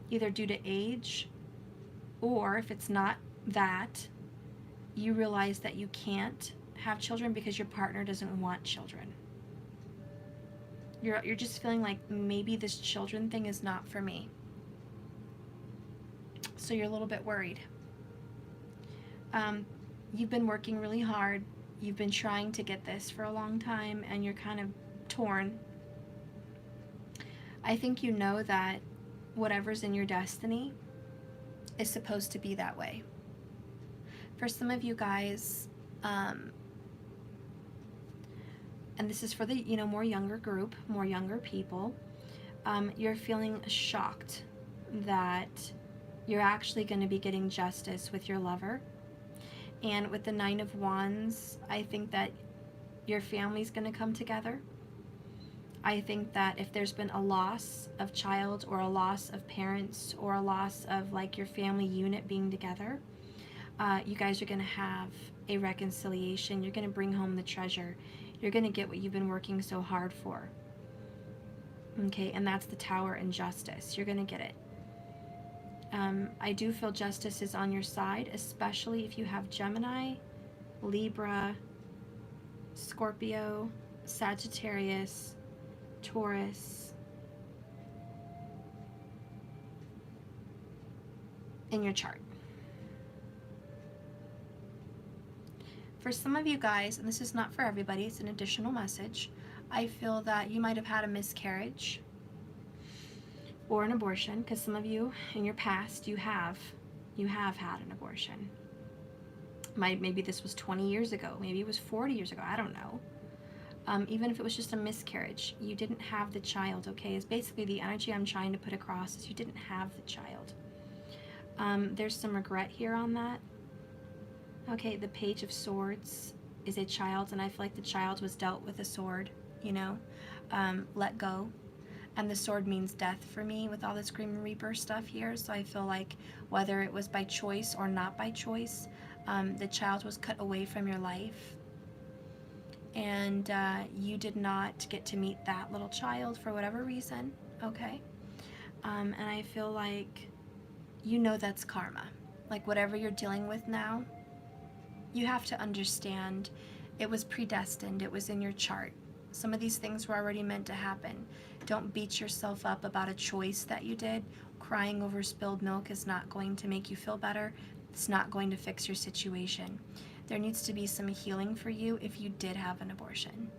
either due to age, or if it's not that, you realize that you can't have children because your partner doesn't want children. You're just feeling like maybe this children thing is not for me. So you're a little bit worried. You've been working really hard. You've been trying to get this for a long time, and you're kind of torn. I think you know that whatever's in your destiny is supposed to be that way. For some of you guys, and this is for the more younger group, more younger people, you're feeling shocked that you're actually going to be getting justice with your lover. And with the 9 of Wands, I think that your family's going to come together. I think that if there's been a loss of child or a loss of parents or a loss of like your family unit being together, you guys are going to have a reconciliation. You're going to bring home the treasure. You're going to get what you've been working so hard for. Okay, and that's the Tower and Justice. You're going to get it. I do feel justice is on your side, especially if you have Gemini, Libra, Scorpio, Sagittarius, Taurus in your chart. For some of you guys, and this is not for everybody, it's an additional message, I feel that you might have had a miscarriage or an abortion, because some of you in your past, you have had an abortion. Maybe this was 20 years ago, maybe it was 40 years ago, I don't know. Even if it was just a miscarriage, you didn't have the child, okay? Is basically the energy I'm trying to put across is you didn't have the child. There's some regret here on that. Okay, the Page of Swords is a child, and I feel like the child was dealt with a sword, let go. And the sword means death for me with all this Grim Reaper stuff here. So I feel like whether it was by choice or not by choice, the child was cut away from your life. And you did not get to meet that little child for whatever reason, okay? And I feel like that's karma. Like whatever you're dealing with now, you have to understand it was predestined, it was in your chart. Some of these things were already meant to happen. Don't beat yourself up about a choice that you did. Crying over spilled milk is not going to make you feel better. It's not going to fix your situation. There needs to be some healing for you if you did have an abortion.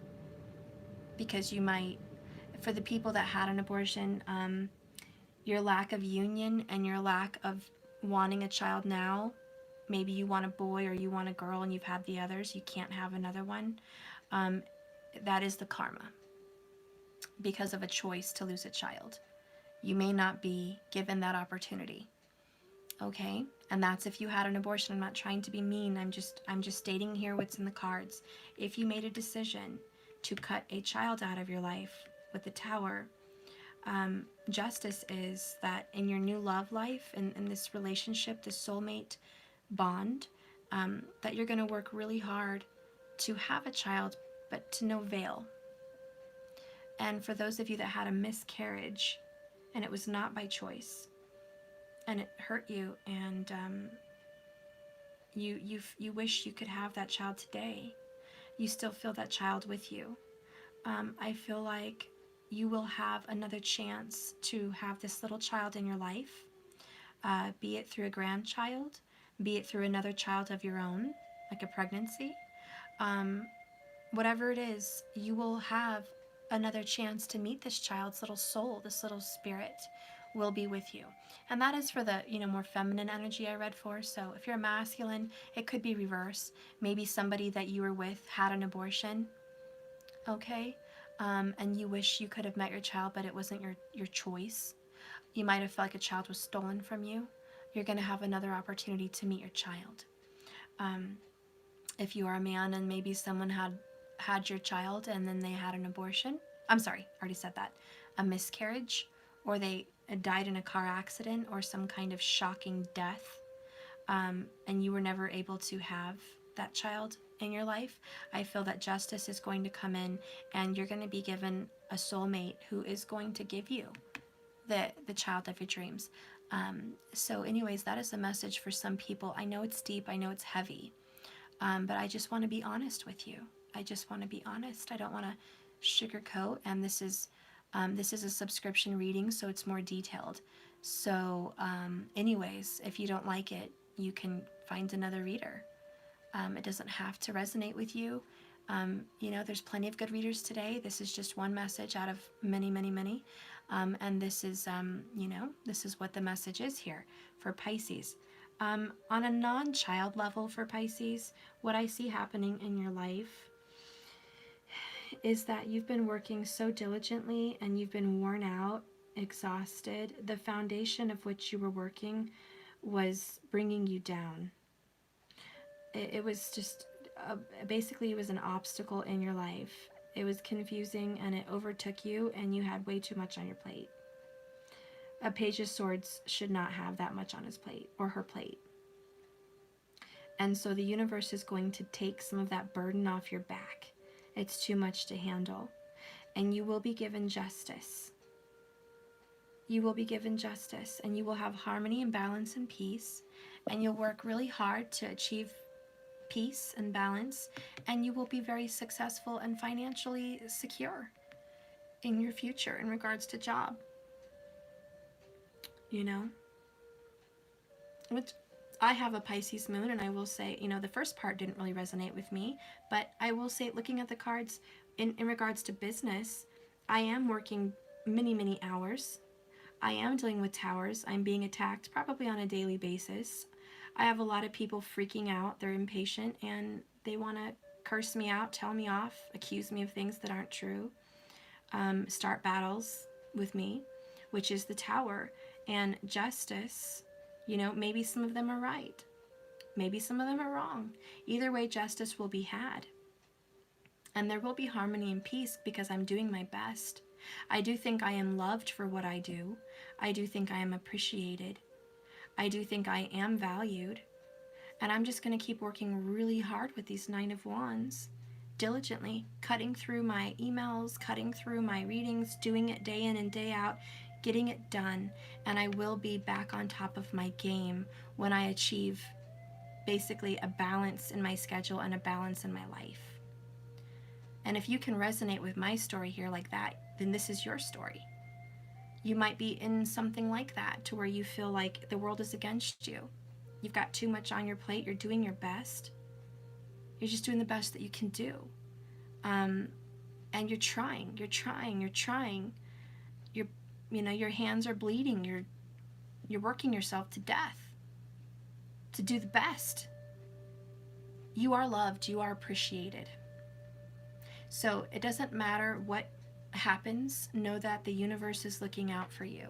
Because you might, for the people that had an abortion, your lack of union and your lack of wanting a child now, maybe you want a boy or you want a girl and you've had the others, you can't have another one. That is the karma because of a choice to lose a child. You may not be given that opportunity. Okay? And that's if you had an abortion. I'm not trying to be mean. I'm just stating here what's in the cards. If you made a decision to cut a child out of your life with the Tower, justice is that in your new love life, in this relationship, this soulmate bond, that you're going to work really hard to have a child, but to no avail. And for those of you that had a miscarriage and it was not by choice and it hurt you, and you wish you could have that child today, you still feel that child with you. I feel like you will have another chance to have this little child in your life, be it through a grandchild, be it through another child of your own, like a pregnancy. Whatever it is, you will have another chance to meet this child's little soul, this little spirit will be with you. And that is for the, more feminine energy I read for. So if you're a masculine, it could be reverse. Maybe somebody that you were with had an abortion, okay? And you wish you could have met your child, but it wasn't your choice. You might have felt like a child was stolen from you. You're going to have another opportunity to meet your child. If you are a man and maybe someone had your child and then they had an abortion, I'm sorry, I already said that, a miscarriage, or they died in a car accident or some kind of shocking death, and you were never able to have that child, in your life. I feel that justice is going to come in, and you're going to be given a soulmate who is going to give you the child of your dreams. So anyways, that is a message for some people. I know it's deep, I know it's heavy, but I just want to be honest with you. I just want to be honest. I don't want to sugarcoat, and this is a subscription reading, so it's more detailed. So anyways, if you don't like it, you can find another reader. It doesn't have to resonate with you. You know, there's plenty of good readers today. This is just one message out of many, many, many. And this is, you know, this is what the message is here for Pisces. On a non-child level for Pisces, what I see happening in your life is that you've been working so diligently and you've been worn out, exhausted. The foundation of which you were working was bringing you down. It was just, basically it was an obstacle in your life. It was confusing and it overtook you, and you had way too much on your plate. A Page of Swords should not have that much on his plate or her plate. And so the universe is going to take some of that burden off your back. It's too much to handle. And you will be given justice. You will be given justice, and you will have harmony and balance and peace, and you'll work really hard to achieve peace and balance, and you will be very successful and financially secure in your future in regards to job. You know, which I have a Pisces moon, and I will say, you know, the first part didn't really resonate with me, but I will say, looking at the cards in regards to business, I am working many, many hours. I am dealing with towers. I'm being attacked probably on a daily basis. I have a lot of people freaking out. They're impatient and they want to curse me out, tell me off, accuse me of things that aren't true, start battles with me, which is the Tower. And justice, you know, maybe some of them are right. Maybe some of them are wrong. Either way, justice will be had. And there will be harmony and peace because I'm doing my best. I do think I am loved for what I do. I do think I am appreciated. I do think I am valued. And I'm just going to keep working really hard with these Nine of Wands, diligently, cutting through my emails, cutting through my readings, doing it day in and day out, getting it done. And I will be back on top of my game when I achieve basically a balance in my schedule and a balance in my life. And if you can resonate with my story here like that, then this is your story. You might be in something like that, to where you feel like the world is against you. You've got too much on your plate. You're doing your best. You're just doing the best that you can do. And you're trying. You know, your hands are bleeding. You're working yourself to death to do the best. You are loved. You are appreciated. So it doesn't matter what happens, know that the universe is looking out for you,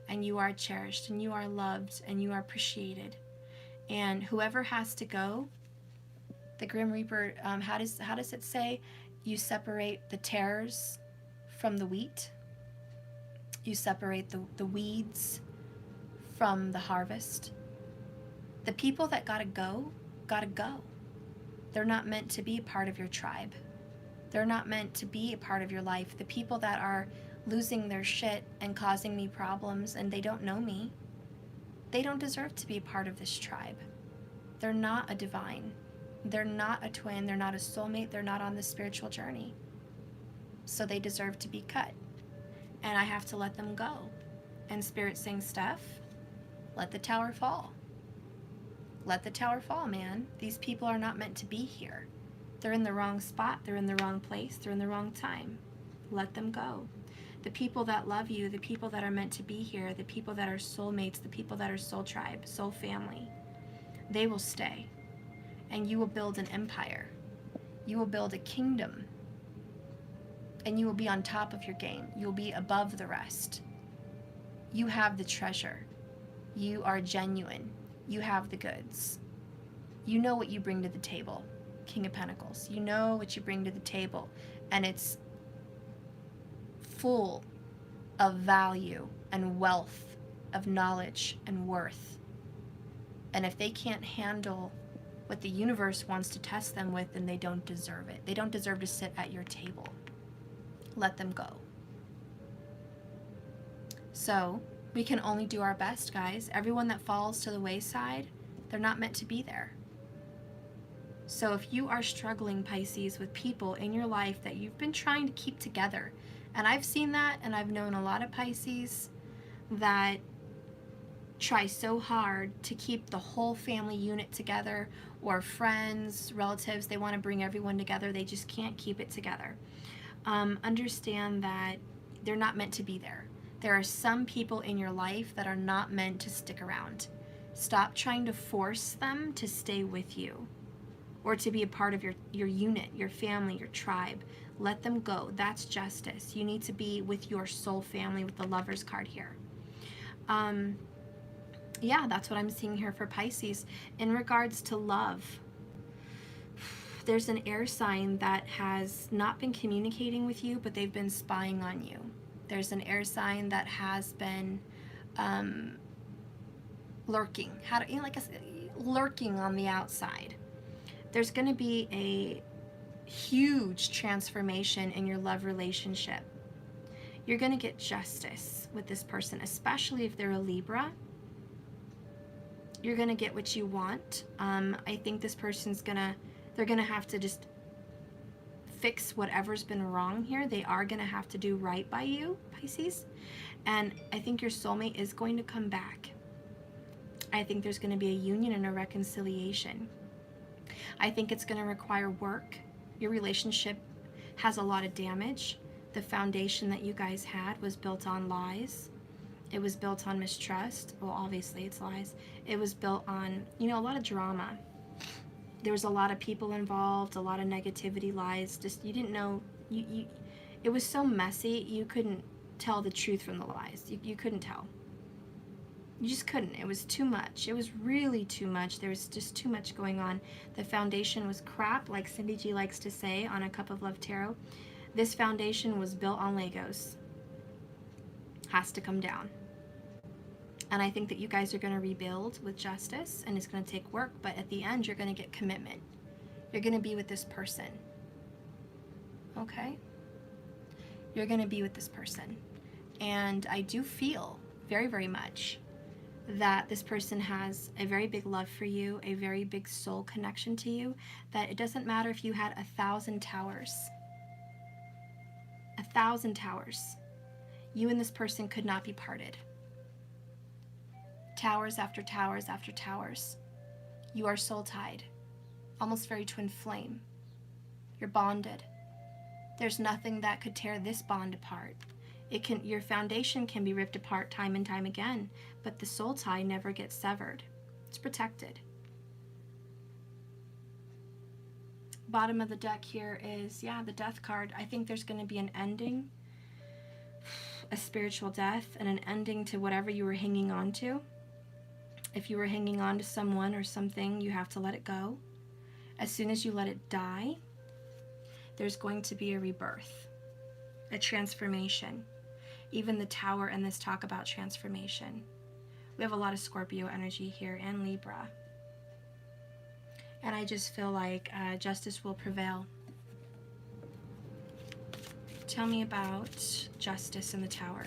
and you are cherished, and you are loved, and you are appreciated. And whoever has to go, the Grim Reaper, how does it say? You separate the tares from the wheat. You separate the weeds from the harvest. The people that gotta go. They're not meant to be a part of your tribe. They're not meant to be a part of your life. The people that are losing their shit and causing me problems, and they don't know me, they don't deserve to be a part of this tribe. They're not a divine. They're not a twin. They're not a soulmate. They're not on the spiritual journey. So they deserve to be cut. And I have to let them go. And Spirit saying, Steph, let the tower fall. Let the tower fall, man. These people are not meant to be here. They're in the wrong spot. They're in the wrong place. They're in the wrong time. Let them go. The people that love you, the people that are meant to be here, the people that are soulmates, the people that are soul tribe, soul family, they will stay. And you will build an empire. You will build a kingdom. And you will be on top of your game. You will be above the rest. You have the treasure. You are genuine. You have the goods. You know what you bring to the table. King of Pentacles. You know what you bring to the table, and it's full of value and wealth, of knowledge and worth. And if they can't handle what the universe wants to test them with, then they don't deserve it. They don't deserve to sit at your table. Let them go. So we can only do our best, guys. Everyone that falls to the wayside, they're not meant to be there. So if you are struggling, Pisces, with people in your life that you've been trying to keep together, and I've seen that, and I've known a lot of Pisces that try so hard to keep the whole family unit together, or friends, relatives, they want to bring everyone together, they just can't keep it together. Understand that they're not meant to be there. There are some people in your life that are not meant to stick around. Stop trying to force them to stay with you or to be a part of your unit, your family, your tribe. Let them go. That's justice. You need to be with your soul family with the Lover's card here. Yeah, that's what I'm seeing here for Pisces. In regards to love, there's an air sign that has not been communicating with you, but they've been spying on you. There's an air sign that has been lurking, lurking on the outside. There's going to be a huge transformation in your love relationship. You're going to get justice with this person, especially if they're a Libra. You're going to get what you want. I think this person's they're going to have to just fix whatever's been wrong here. They are going to have to do right by you, Pisces. And I think your soulmate is going to come back. I think there's going to be a union and a reconciliation. I think it's going to require work. Your relationship has a lot of damage. The foundation that you guys had was built on lies. It was built on mistrust. Well, obviously it's lies. It was built on, a lot of drama. There was a lot of people involved, a lot of negativity, lies. Just, you didn't know, it was so messy, you couldn't tell the truth from the lies. You couldn't tell. You just couldn't. It was too much. It was really too much. There was just too much going on. The foundation was crap, like Cindy G likes to say on A Cup of Love Tarot. This foundation was built on Legos. Has to come down. And I think that you guys are going to rebuild with justice, and it's going to take work, but at the end, you're going to get commitment. You're going to be with this person. Okay? You're going to be with this person. And I do feel very, very much that this person has a very big love for you, a very big soul connection to you, that it doesn't matter if you had 1,000 towers. 1,000 towers. You and this person could not be parted. Towers after towers after towers. You are soul tied, almost very twin flame. You're bonded. There's nothing that could tear this bond apart. Your foundation can be ripped apart time and time again, but the soul tie never gets severed. It's protected. Bottom of the deck here is, the Death card. I think there's going to be an ending, a spiritual death, and an ending to whatever you were hanging on to. If you were hanging on to someone or something, you have to let it go. As soon as you let it die, there's going to be a rebirth, a transformation. Even the Tower and this talk about transformation. We have a lot of Scorpio energy here and Libra. And I just feel like justice will prevail. Tell me about justice in the Tower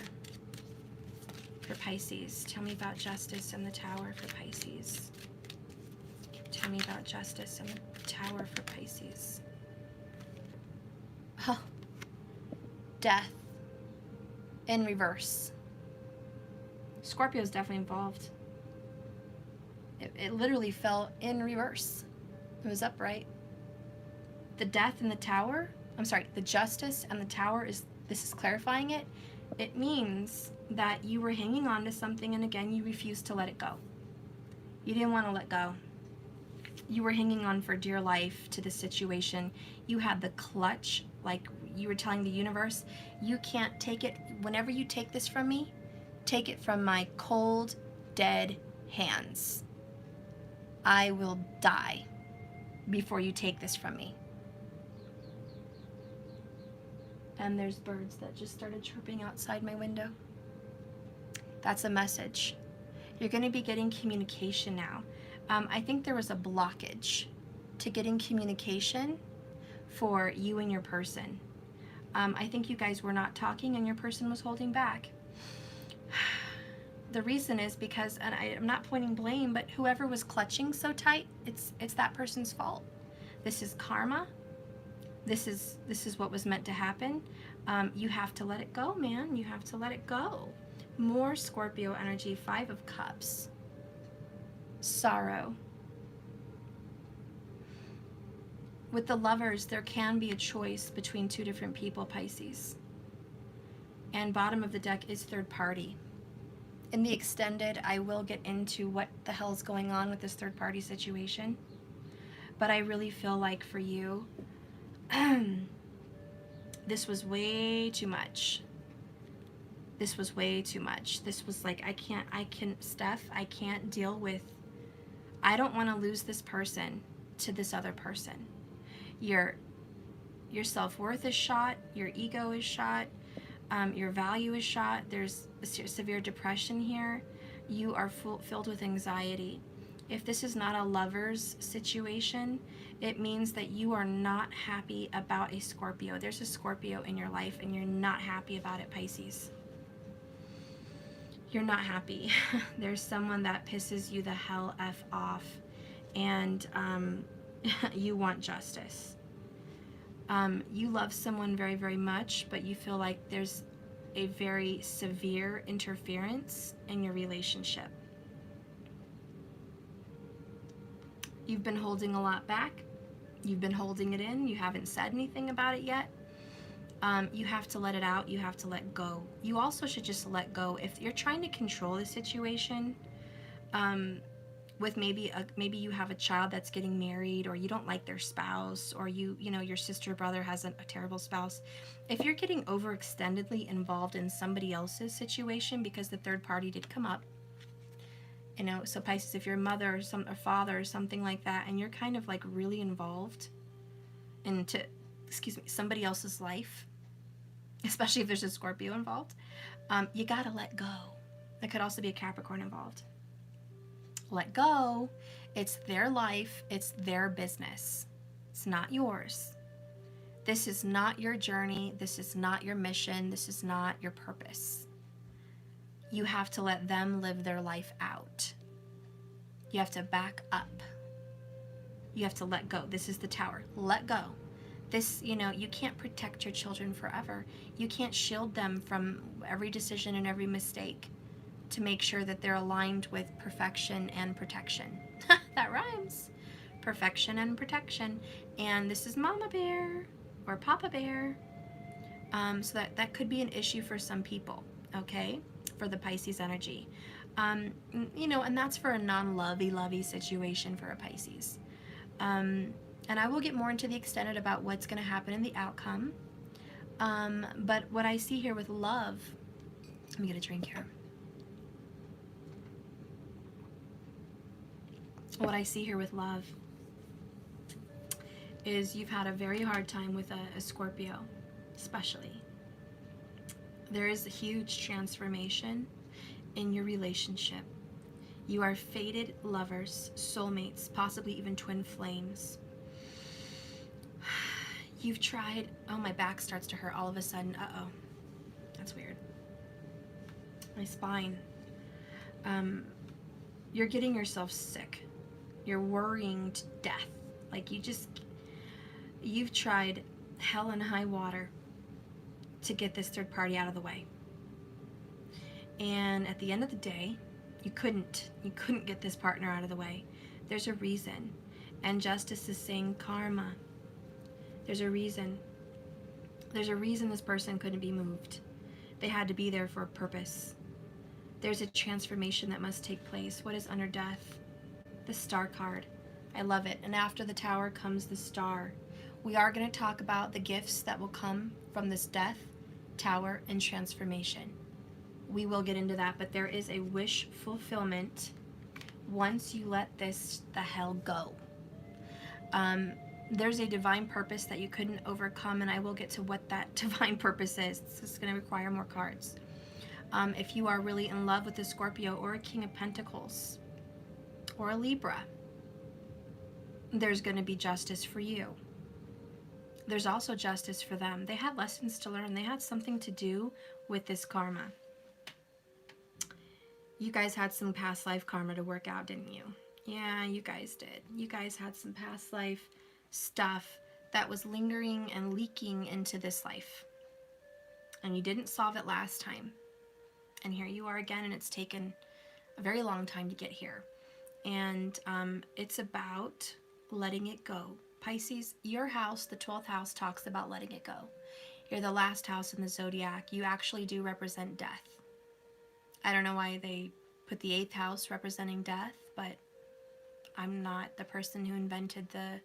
for Pisces. Tell me about justice in the Tower for Pisces. Tell me about justice in the Tower for Pisces. Oh, death in reverse. Scorpio is definitely involved. It literally fell in reverse. It was upright. The death in the Tower, the justice and the Tower this is clarifying it. It means that you were hanging on to something and again you refused to let it go. You didn't want to let go. You were hanging on for dear life to the situation. You had the clutch, like you were telling the universe, you can't take it. Whenever you take this from me, take it from my cold, dead hands. I will die before you take this from me. And there's birds that just started chirping outside my window. That's a message. You're going to be getting communication now. I think there was a blockage to getting communication for you and your person. I think you guys were not talking and your person was holding back. The reason is because, and I'm not pointing blame, but whoever was clutching so tight, it's that person's fault. This is karma. This is what was meant to happen. You have to let it go, man. You have to let it go. More Scorpio energy, 5 of Cups. Sorrow. With the Lovers, there can be a choice between 2 different people, Pisces. And bottom of the deck is third party. In the extended, I will get into what the hell's going on with this third party situation. But I really feel like for you, this was way too much. This was way too much. This was like, Steph, I can't deal with, I don't want to lose this person to this other person. Your self-worth is shot, your ego is shot, your value is shot, there's severe depression here, you are filled with anxiety. If this is not a lover's situation, it means that you are not happy about a Scorpio. There's a Scorpio in your life and you're not happy about it, Pisces. You're not happy. There's someone that pisses you the hell F off and you want justice. You love someone very, very much, but you feel like there's a very severe interference in your relationship. You've been holding a lot back. You've been holding it in. You haven't said anything about it yet. You have to let it out. You have to let go. You also should just let go. If you're trying to control the situation, with maybe you have a child that's getting married, or you don't like their spouse, or you know your sister or brother has a terrible spouse. If you're getting overextendedly involved in somebody else's situation, because the third party did come up, you know, so Pisces, if you're a mother or father or something like that, and you're kind of like really involved into, somebody else's life, especially if there's a Scorpio involved, you gotta let go. There could also be a Capricorn involved. Let go. It's their life. It's their business. It's not yours. This is not your journey. This is not your mission. This is not your purpose. You have to let them live their life out. You have to back up. You have to let go. This is the Tower. Let go. This, you know, you can't protect your children forever. You can't shield them from every decision and every mistake to make sure that they're aligned with perfection and protection. That rhymes. Perfection and protection. And this is Mama Bear or Papa Bear. So that could be an issue for some people, okay? For the Pisces energy. You know, and that's for a non-lovey situation for a Pisces. And I will get more into the extended about what's going to happen in the outcome. But what I see here with love, let me get a drink here. What I see here with love is you've had a very hard time with a Scorpio, especially. There is a huge transformation in your relationship. You are fated lovers, soulmates, possibly even twin flames. You've tried, oh, my back starts to hurt all of a sudden. Uh-oh, that's weird. My spine. You're getting yourself sick. You're worrying to death. Like you've tried hell and high water to get this third party out of the way. And at the end of the day, you couldn't get this partner out of the way. There's a reason. And justice is saying karma. There's a reason. There's a reason this person couldn't be moved. They had to be there for a purpose. There's a transformation that must take place. What is under death? The Star card. I love it. And after the Tower comes the Star. We are going to talk about the gifts that will come from this death, Tower, and transformation. We will get into that, but there is a wish fulfillment once you let this the hell go. There's a divine purpose that you couldn't overcome, and I will get to what that divine purpose is. This is going to require more cards. If you are really in love with a Scorpio or a King of Pentacles or a Libra, there's going to be justice for you. There's also justice for them. They had lessons to learn. They had something to do with this karma. You guys had some past life karma to work out, didn't you? Yeah, you guys did. You guys had some past life stuff that was lingering and leaking into this life. And you didn't solve it last time. And here you are again, and it's taken a very long time to get here. And it's about letting it go. Pisces, your house, the 12th house, talks about letting it go. You're the last house in the zodiac. You actually do represent death. I don't know why they put the 8th house representing death, but I'm not the person who invented the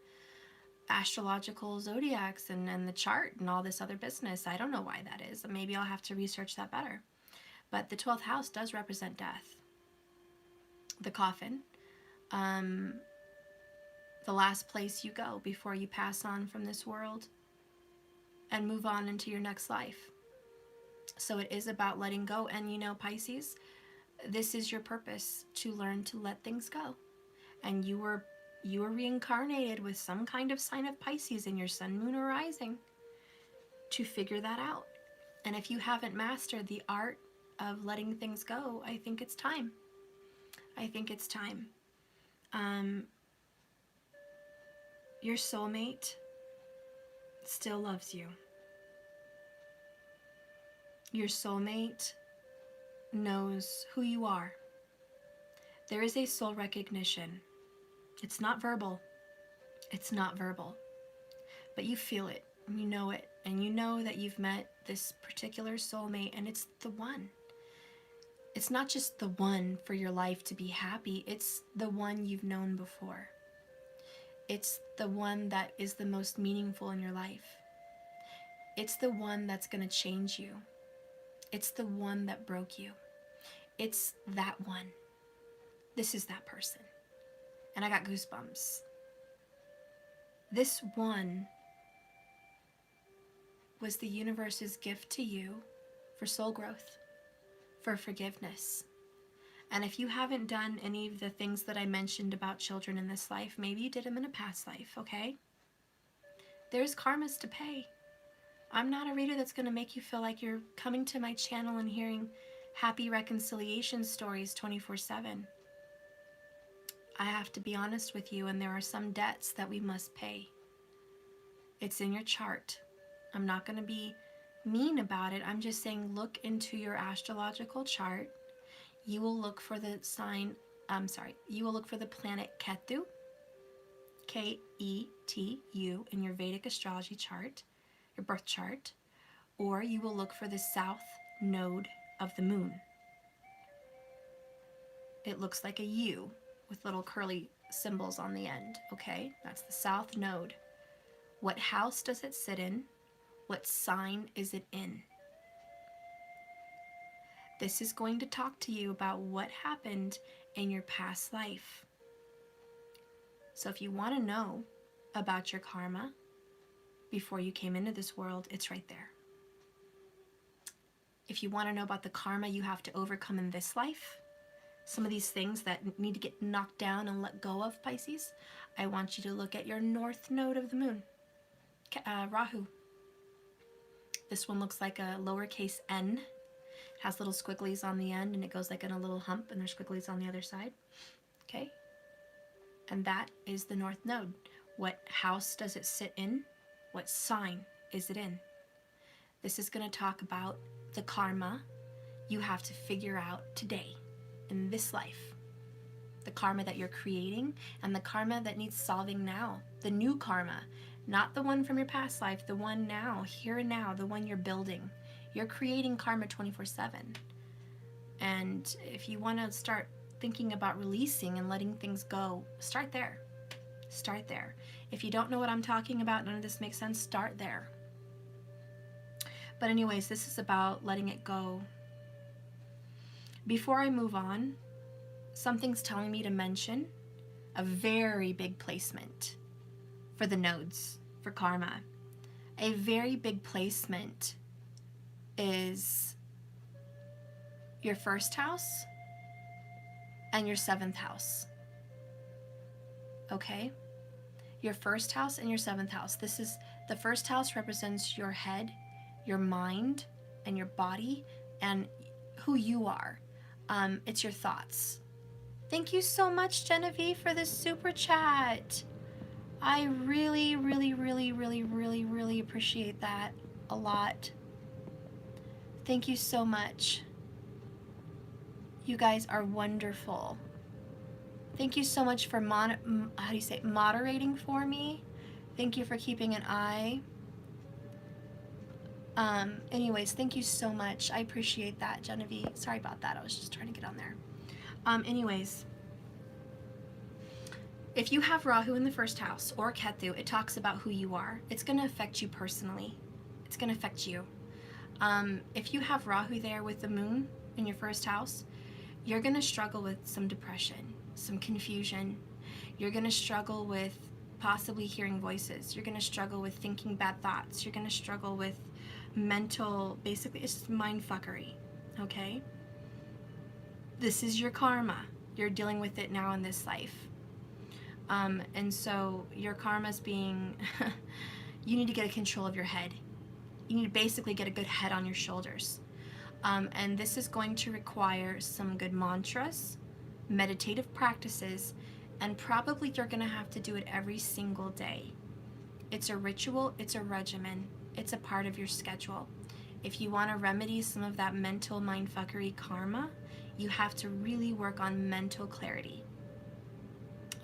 astrological zodiacs and the chart and all this other business. I don't know why that is. Maybe I'll have to research that better. But the 12th house does represent death. The coffin. The last place you go before you pass on from this world and move on into your next life. So it is about letting go. And you know, Pisces, this is your purpose, to learn to let things go. And you were reincarnated with some kind of sign of Pisces in your sun, moon, or rising to figure that out. And if you haven't mastered the art of letting things go, I think it's time. I think it's time. Your soulmate still loves you. Your soulmate knows who you are. There is a soul recognition. It's not verbal. It's not verbal. But you feel it, and you know it, and you know that you've met this particular soulmate, and it's the one. It's not just the one for your life to be happy, it's the one you've known before. It's the one that is the most meaningful in your life. It's the one that's going to change you. It's the one that broke you. It's that one. This is that person. And I got goosebumps. This one was the universe's gift to you for soul growth, for forgiveness. And if you haven't done any of the things that I mentioned about children in this life, maybe you did them in a past life, okay? There's karmas to pay. I'm not a reader that's going to make you feel like you're coming to my channel and hearing happy reconciliation stories 24/7. I have to be honest with you, and there are some debts that we must pay. It's in your chart. I'm not going to be mean about it. I'm just saying, look into your astrological chart. You will look for the you will look for the planet Ketu, Ketu, in your Vedic astrology chart, your birth chart, or you will look for the south node of the moon. It looks like a U with little curly symbols on the end, okay? That's the south node. What house does it sit in? What sign is it in? This is going to talk to you about what happened in your past life. So if you want to know about your karma before you came into this world, it's right there. If you want to know about the karma you have to overcome in this life, some of these things that need to get knocked down and let go of, Pisces, I want you to look at your north node of the moon, Rahu. This one looks like a lowercase n. Has little squigglies on the end, and it goes like in a little hump, and there's squigglies on the other side. Okay? And that is the north node. What house does it sit in? What sign is it in? This is going to talk about the karma you have to figure out today, in this life. The karma that you're creating, and the karma that needs solving now. The new karma. Not the one from your past life, the one now, here and now, the one you're building. You're creating karma 24/7. And if you want to start thinking about releasing and letting things go, start there. Start there. If you don't know what I'm talking about, none of this makes sense, start there. But anyways, this is about letting it go. Before I move on, something's telling me to mention a very big placement for the nodes, for karma. A very big placement is your first house and your 7th house. Okay? your first house and your 7th house. This is, the first house represents your head, your mind, and your body, and who you are. It's your thoughts. Thank you so much, Genevieve, for this super chat. I really, really, really, really, really, really appreciate that a lot. Thank you so much. You guys are wonderful. Thank you so much for moderating for me. Thank you for keeping an eye. Anyways, thank you so much. I appreciate that, Genevieve. Sorry about that. I was just trying to get on there. Anyways, if you have Rahu in the first house or Ketu, it talks about who you are. It's going to affect you personally. It's going to affect you. If you have Rahu there with the moon in your first house, you're going to struggle with some depression, some confusion. You're going to struggle with possibly hearing voices. You're going to struggle with thinking bad thoughts. You're going to struggle with mental, basically it's just mind fuckery, okay? This is your karma. You're dealing with it now in this life. And so your karma's being, you need to get a control of your head. You need to basically get a good head on your shoulders. And this is going to require some good mantras, meditative practices, and probably you're going to have to do it every single day. It's a ritual, it's a regimen, it's a part of your schedule. If you want to remedy some of that mental mindfuckery karma, you have to really work on mental clarity.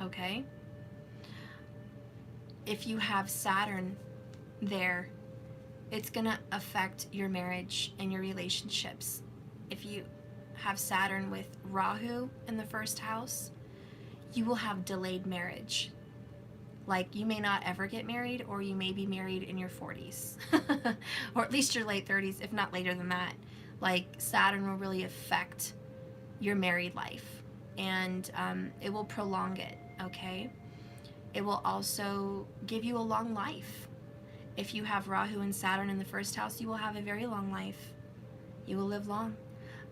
Okay? If you have Saturn there, it's going to affect your marriage and your relationships. If you have Saturn with Rahu in the first house, you will have delayed marriage. Like, you may not ever get married, or you may be married in your 40s, or at least your late 30s, if not later than that. Like, Saturn will really affect your married life, and it will prolong it, okay? It will also give you a long life. If you have Rahu and Saturn in the first house, you will have a very long life. You will live long.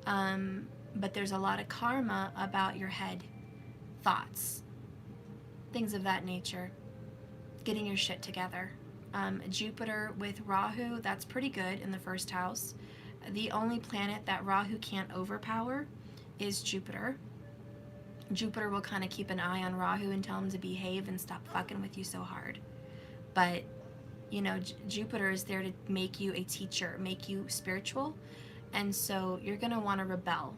But there's a lot of karma about your head, thoughts, things of that nature, getting your shit together. Jupiter with Rahu, that's pretty good in the first house. The only planet that Rahu can't overpower is Jupiter. Jupiter will kind of keep an eye on Rahu and tell him to behave and stop fucking with you so hard. But, you know, Jupiter is there to make you a teacher, make you spiritual, and so you're going to want to rebel.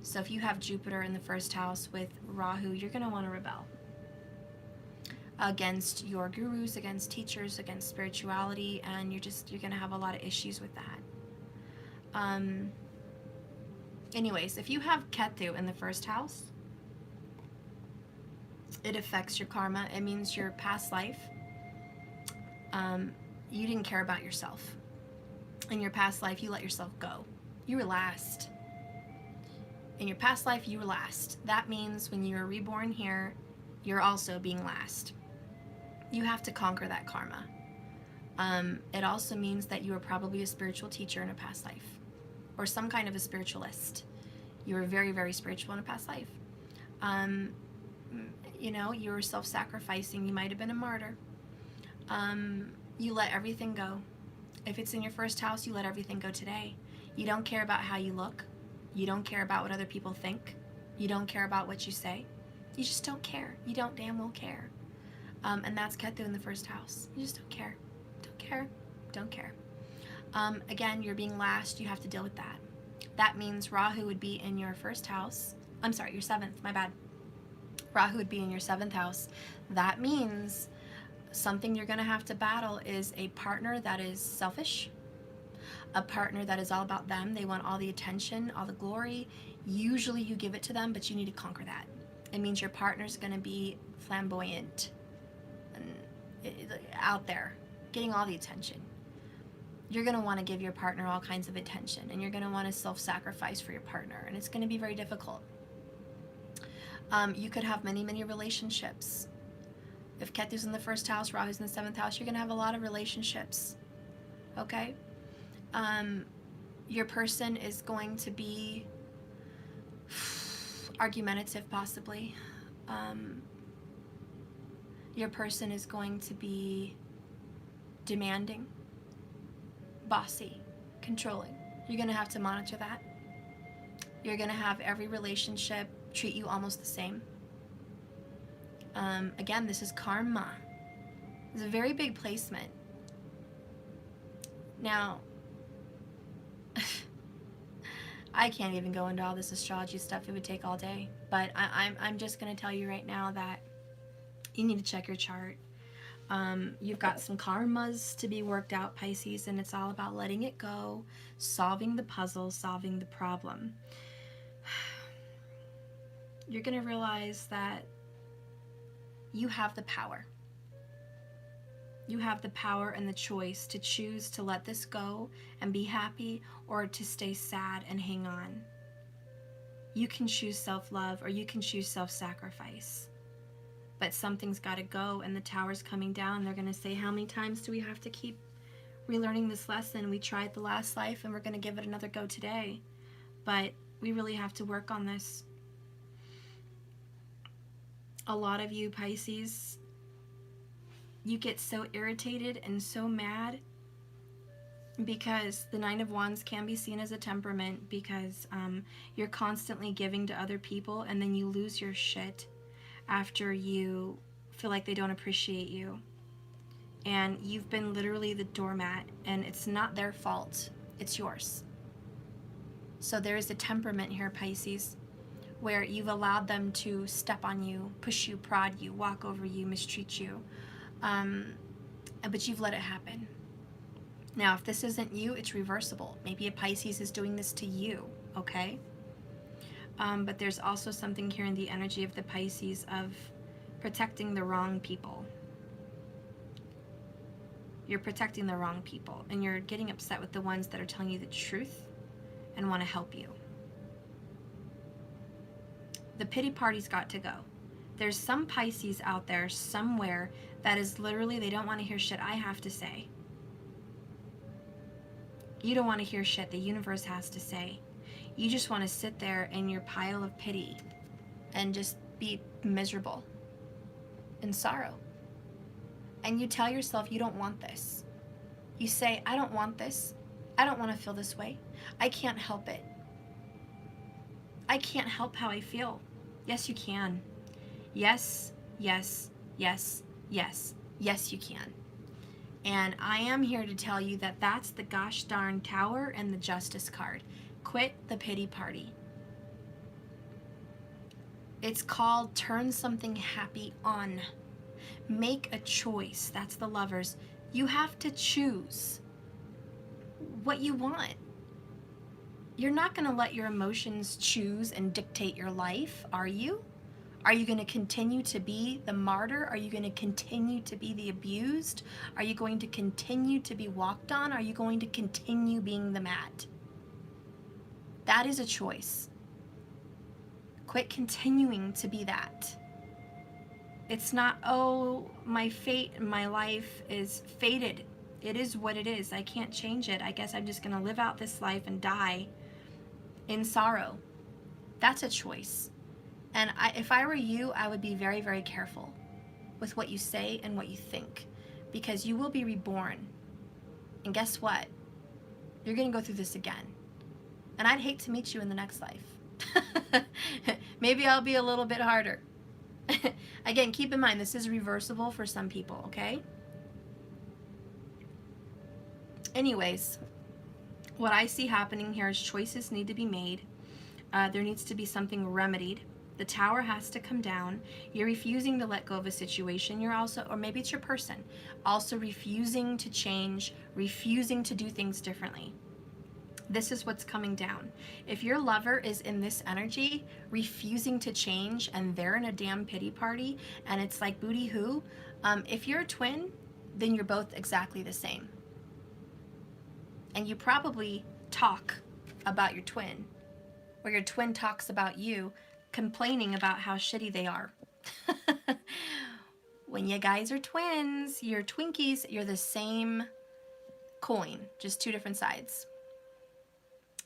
So if you have Jupiter in the first house with Rahu, you're going to want to rebel against your gurus, against teachers, against spirituality, and you're going to have a lot of issues with that. Anyways, if you have Ketu in the first house, it affects your karma. It means your past life, you didn't care about yourself. In your past life, you let yourself go. You were last. In your past life, you were last. That means when you are reborn here, you're also being last. You have to conquer that karma. It also means that you were probably a spiritual teacher in a past life, or some kind of a spiritualist. You were very, very spiritual in a past life. You know, you were self-sacrificing. You might have been a martyr. You let everything go. If it's in your first house, you let everything go today. You don't care about how you look. You don't care about what other people think. You don't care about what you say. You just don't care. You don't damn well care. And that's Ketu in the first house. You just don't care. Don't care. Don't care. Again, you're being last. You have to deal with that. That means Rahu would be in your first house. I'm sorry, your 7th. My bad. Rahu would be in your 7th house. That means something you're going to have to battle is a partner that is selfish, a partner that is all about them. They want all the attention, all the glory. Usually you give it to them, but you need to conquer that. It means your partner's going to be flamboyant and out there, getting all the attention. You're going to want to give your partner all kinds of attention, and you're going to want to self-sacrifice for your partner, and it's going to be very difficult. You could have many, many relationships. If Ketu's in the first house, Rahu's in the 7th house, you're going to have a lot of relationships. Okay? Your person is going to be argumentative, possibly. Your person is going to be demanding, bossy, controlling. You're going to have to monitor that. You're going to have every relationship treat you almost the same. Again, this is karma. It's a very big placement. Now, I can't even go into all this astrology stuff. It would take all day. But I'm just going to tell you right now that you need to check your chart. You've got some karmas to be worked out, Pisces, and it's all about letting it go, solving the puzzle, solving the problem. You're going to realize that you have the power. You have the power and the choice to choose to let this go and be happy, or to stay sad and hang on. You can choose self-love, or you can choose self-sacrifice. But something's got to go, and the tower's coming down. They're going to say, how many times do we have to keep relearning this lesson? We tried the last life, and we're going to give it another go today. But we really have to work on this. A lot of you, Pisces, you get so irritated and so mad because the Nine of Wands can be seen as a temperament, because you're constantly giving to other people, and then you lose your shit after you feel like they don't appreciate you. And you've been literally the doormat, and it's not their fault, it's yours. So there is a temperament here, Pisces, where you've allowed them to step on you, push you, prod you, walk over you, mistreat you. But you've let it happen. Now, if this isn't you, it's reversible. Maybe a Pisces is doing this to you, okay? But there's also something here in the energy of the Pisces of protecting the wrong people. You're protecting the wrong people, and you're getting upset with the ones that are telling you the truth and want to help you. The pity party's got to go. There's some Pisces out there somewhere that is literally, they don't want to hear shit I have to say. You don't want to hear shit the universe has to say. You just want to sit there in your pile of pity and just be miserable in sorrow. And you tell yourself you don't want this. You say, I don't want this. I don't want to feel this way. I can't help it. I can't help how I feel. Yes, you can. Yes, yes, yes, yes, yes, you can. And I am here to tell you that that's the gosh darn Tower and the Justice card. Quit the pity party. It's called turn something happy on. Make a choice. That's the Lovers. You have to choose what you want. You're not going to let your emotions choose and dictate your life, are you? Are you going to continue to be the martyr? Are you going to continue to be the abused? Are you going to continue to be walked on? Are you going to continue being the mat? That is a choice. Quit continuing to be that. It's not, oh, my fate in my life is fated. It is what it is. I can't change it. I guess I'm just going to live out this life and die in sorrow. That's a choice. And if I were you, I would be very, very careful with what you say and what you think, because you will be reborn. And guess what? You're going to go through this again. And I'd hate to meet you in the next life. Maybe I'll be a little bit harder. Again, keep in mind, this is reversible for some people, okay? Anyways, what I see happening here is choices need to be made. There needs to be something remedied. The Tower has to come down. You're refusing to let go of a situation. You're also, or maybe it's your person, also refusing to change, refusing to do things differently. This is what's coming down. If your lover is in this energy, refusing to change, and they're in a damn pity party, and it's like booty hoo, if you're a twin, then you're both exactly the same. And you probably talk about your twin, or your twin talks about you, complaining about how shitty they are. When you guys are twins, you're Twinkies, you're the same coin, just two different sides.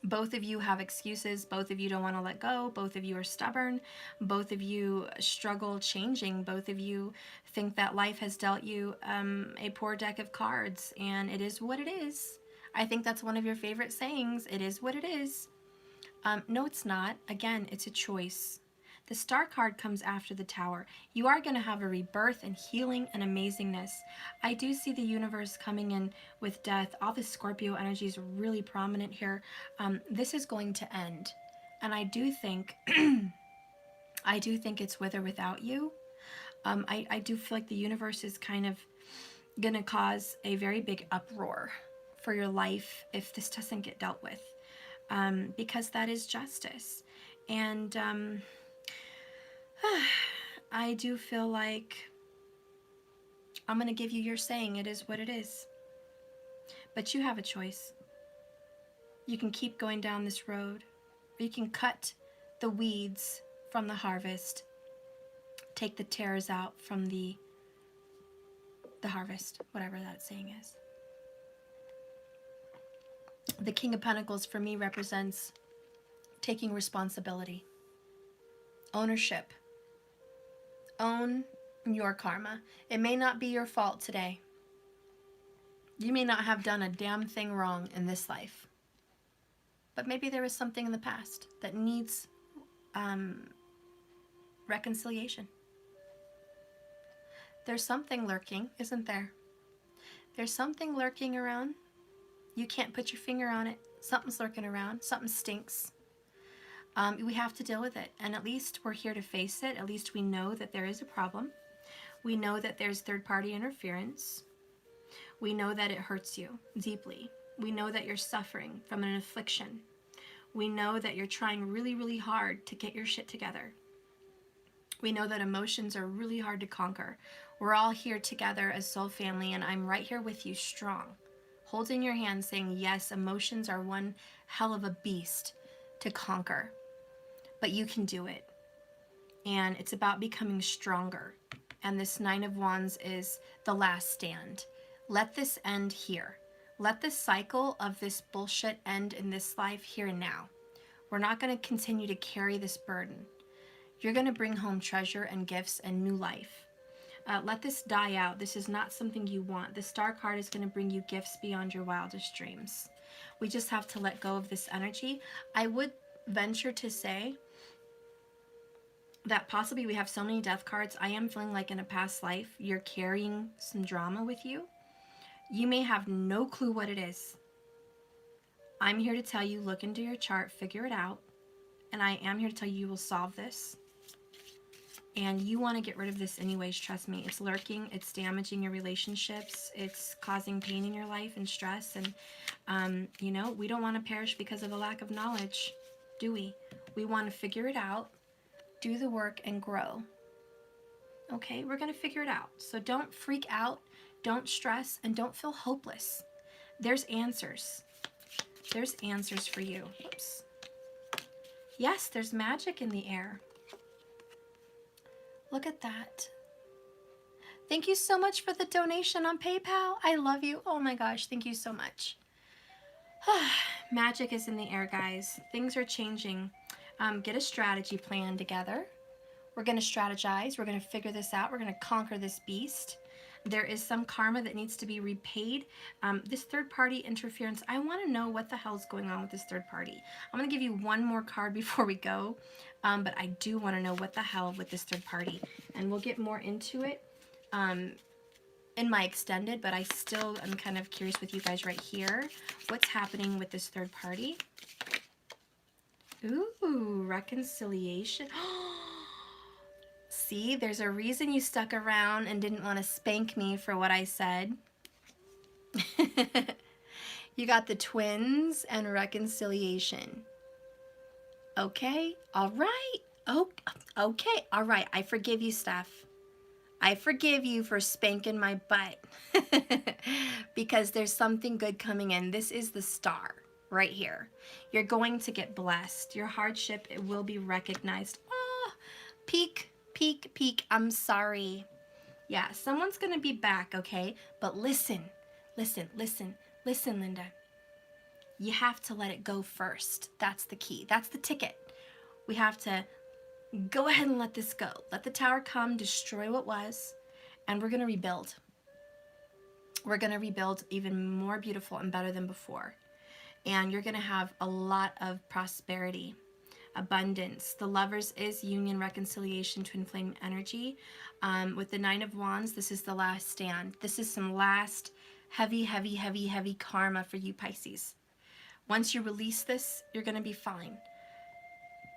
Both of you have excuses. Both of you don't want to let go. Both of you are stubborn. Both of you struggle changing. Both of you think that life has dealt you a poor deck of cards, and it is what it is. I think that's one of your favorite sayings. It is what it is. No, it's not. Again, it's a choice. The Star card comes after the Tower. You are going to have a rebirth and healing and amazingness. I do see the universe coming in with death. All the Scorpio energy is really prominent here. This is going to end. And I do think, I do think it's with or without you. I do feel like the universe is kind of going to cause a very big uproar for your life if this doesn't get dealt with. Because that is justice. And I do feel like I'm going to give you your saying, it is what it is. But you have a choice. You can keep going down this road, or you can cut the weeds from the harvest, take the tares out from the harvest, whatever that saying is. The King of Pentacles for me represents taking responsibility, ownership. Own your karma. It may not be your fault today. You may not have done a damn thing wrong in this life. But maybe there was something in the past that needs reconciliation. There's something lurking, isn't there? There's something lurking around. You can't put your finger on it. Something's lurking around. Something stinks. We have to deal with it. And at least we're here to face it. At least we know that there is a problem. We know that there's third-party interference. We know that it hurts you deeply. We know that you're suffering from an affliction. We know that you're trying really, really hard to get your shit together. We know that emotions are really hard to conquer. We're all here together as soul family, and I'm right here with you, strong, holding your hand, saying, yes, emotions are one hell of a beast to conquer, but you can do it. And it's about becoming stronger. And this Nine of Wands is the last stand. Let this end here. Let the cycle of this bullshit end in this life here and now. We're not going to continue to carry this burden. You're going to bring home treasure and gifts and new life. Let this die out. This is not something you want. The Star card is going to bring you gifts beyond your wildest dreams. We just have to let go of this energy. I would venture to say that possibly we have so many death cards. I am feeling like in a past life, you're carrying some drama with you. You may have no clue what it is. I'm here to tell you, look into your chart, figure it out. And I am here to tell you, you will solve this. And you want to get rid of this anyways, trust me. It's lurking, it's damaging your relationships, it's causing pain in your life and stress. And, you know, we don't want to perish because of a lack of knowledge, do we? We want to figure it out, do the work, and grow. Okay, we're going to figure it out. So don't freak out, don't stress, and don't feel hopeless. There's answers. There's answers for you. Oops. Yes, there's magic in the air. Look at that. Thank you so much for the donation on PayPal. I love you. Oh my gosh, thank you so much. Magic is in the air, guys. Things are changing. Get a strategy plan together. We're going to strategize. We're going to figure this out. We're going to conquer this beast. There is some karma that needs to be repaid. This third-party interference, I want to know what the hell's going on with this third party. I'm going to give you one more card before we go, but I do want to know what the hell with this third party. And we'll get more into it in my extended, but I still am kind of curious with you guys right here. What's happening with this third party? Ooh, reconciliation. See, there's a reason you stuck around and didn't want to spank me for what I said. You got the twins and reconciliation. Okay, all right. Oh, okay, all right. I forgive you, Steph. I forgive you for spanking my butt. Because there's something good coming in. This is the star right here. You're going to get blessed. Your hardship, it will be recognized. Oh, peak. Peek, peek, I'm sorry. Yeah, someone's going to be back, okay? But listen, listen, listen, listen, Linda. you have to let it go first. That's the key. That's the ticket. We have to go ahead and let this go. Let the tower come, destroy what was, and we're going to rebuild. We're going to rebuild even more beautiful and better than before. And you're going to have a lot of prosperity, abundance. The Lovers is union, reconciliation, twin flame energy. With the Nine of Wands, this is the last stand. This is some last heavy, heavy, heavy, heavy karma for you Pisces. Once you release this, you're going to be fine.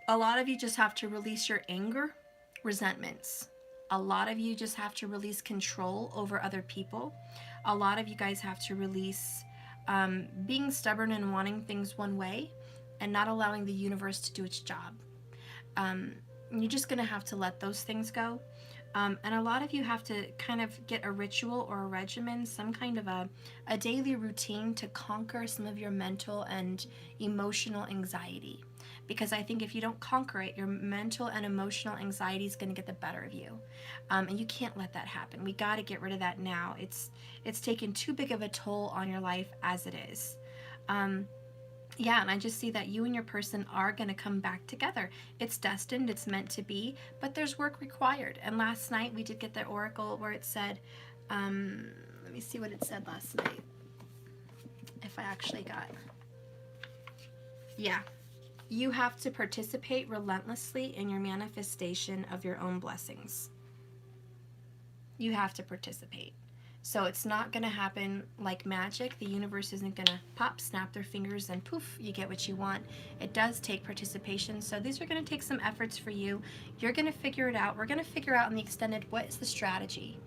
A lot of you just have to release your anger, resentments. A lot of you just have to release control over other people. A lot of you guys have to release being stubborn and wanting things one way and not allowing the universe to do its job. You're just going to have to let those things go. And a lot of you have to kind of get a ritual or a regimen, some kind of a daily routine to conquer some of your mental and emotional anxiety. Because I think if you don't conquer it, your mental and emotional anxiety is going to get the better of you. And you can't let that happen. We got to get rid of that now. It's taken too big of a toll on your life as it is. Yeah, and I just see that you and your person are going to come back together. It's destined, it's meant to be, but there's work required. And last night we did get the oracle where it said, let me see what it said last night. If I actually got, yeah. You have to participate relentlessly in your manifestation of your own blessings. You have to participate. So it's not going to happen like magic. The universe isn't going to pop, snap their fingers, and poof, you get what you want. It does take participation. So these are going to take some efforts for you. You're going to figure it out. We're going to figure out in the extended what is the strategy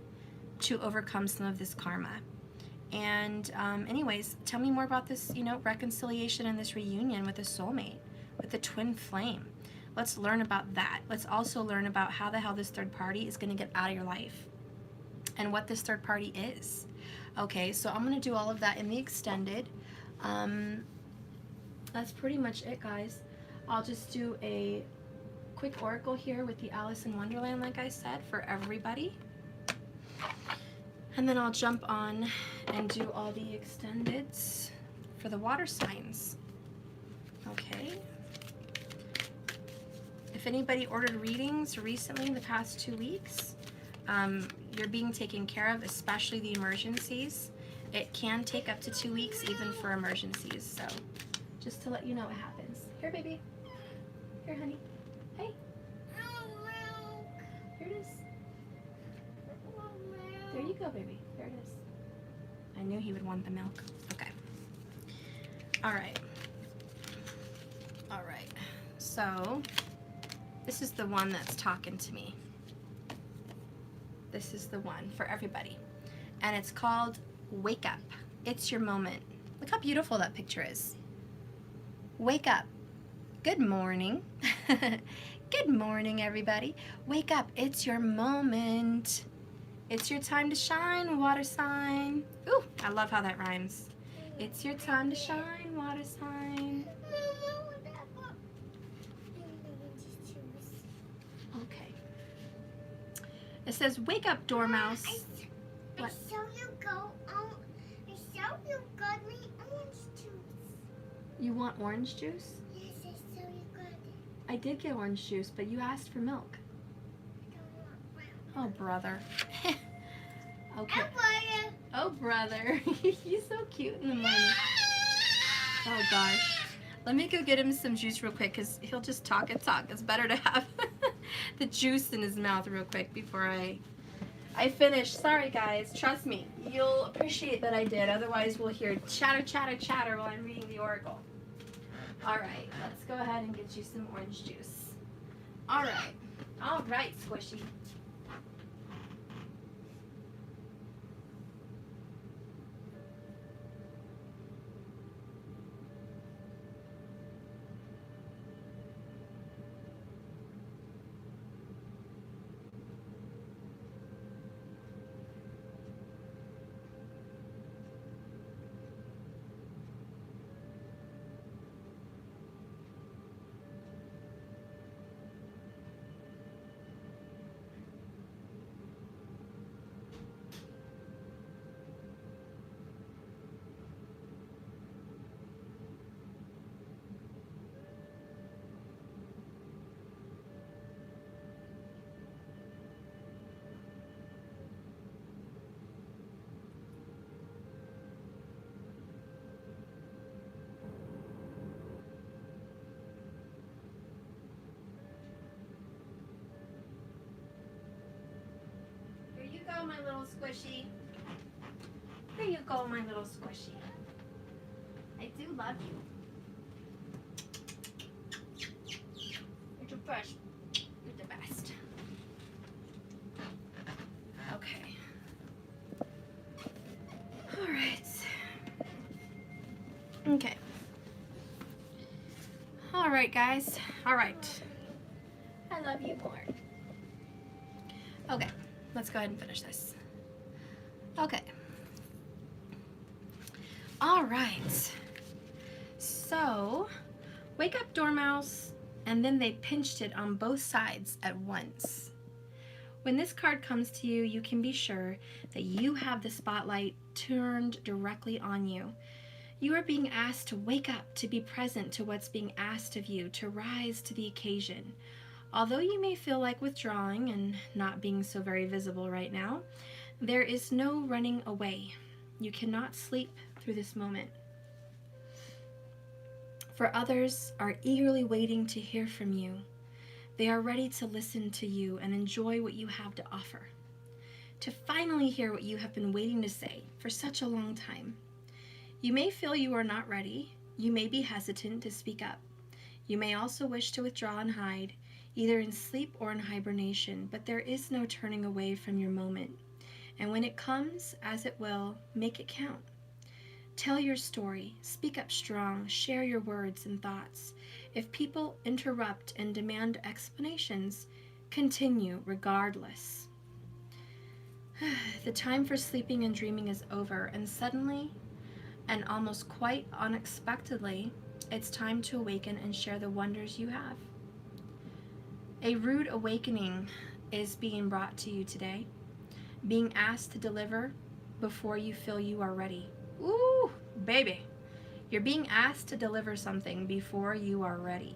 to overcome some of this karma. And anyways, tell me more about this, reconciliation and this reunion with a soulmate, with the twin flame. Let's learn about that. Let's also learn about how the hell this third party is going to get out of your life and what this third party is. Okay, so I'm going to do all of that in the extended. That's pretty much it, guys. I'll just do a quick oracle here with the Alice in Wonderland, like I said, for everybody. And then I'll jump on and do all the extendeds for the water signs. Okay. If anybody ordered readings recently in the past 2 weeks, you're being taken care of, especially the emergencies. It can take up to 2 weeks even for emergencies, so just to let you know what happens. Here, baby. Here, honey. Hey. Here it is. There you go, baby. There it is. I knew he would want the milk. Okay. All right. All right. So this is the one that's talking to me. This is the one for everybody. And it's called Wake Up. It's your moment. Look how beautiful that picture is. Wake up. Good morning. Good morning, everybody. Wake up. It's your moment. It's your time to shine, water sign. Ooh, I love how that rhymes. It's your time to shine, water sign. Okay. It says, wake up, dormouse. I saw you got me orange juice. You want orange juice? Yes, I saw you got it. I did get orange juice, but you asked for milk. I don't want Oh, brother. Okay. brown. Oh, brother. He's so cute in the morning. Oh, gosh. Let me go get him some juice real quick, because he'll just talk and talk. It's better to have the juice in his mouth real quick before I finish. Sorry, guys. Trust me. You'll appreciate that I did. Otherwise, we'll hear chatter, chatter, chatter while I'm reading the oracle. All right. Let's go ahead and get you some orange juice. All right. All right, Squishy. go, my little squishy. There you go, my little squishy. I do love you. You're the best. You're the best. Okay. All right. Okay. All right, guys. All right. I love you more. Okay. Let's go ahead and finish this. Okay. All right. So, wake up, Dormouse, and then they pinched it on both sides at once. When this card comes to you, you can be sure that you have the spotlight turned directly on you. You are being asked to wake up, to be present to what's being asked of you, to rise to the occasion. Although you may feel like withdrawing and not being so very visible right now, there is no running away. You cannot sleep through this moment. For others are eagerly waiting to hear from you. They are ready to listen to you and enjoy what you have to offer. To finally hear what you have been waiting to say for such a long time. You may feel you are not ready. You may be hesitant to speak up. You may also wish to withdraw and hide, either in sleep or in hibernation, but there is no turning away from your moment. And when it comes, as it will, make it count. Tell your story, speak up strong, share your words and thoughts. If people interrupt and demand explanations, continue regardless. The time for sleeping and dreaming is over, and suddenly, and almost quite unexpectedly, it's time to awaken and share the wonders you have. A rude awakening is being brought to you today, being asked to deliver before you feel you are ready. Ooh, baby. You're being asked to deliver something before you are ready.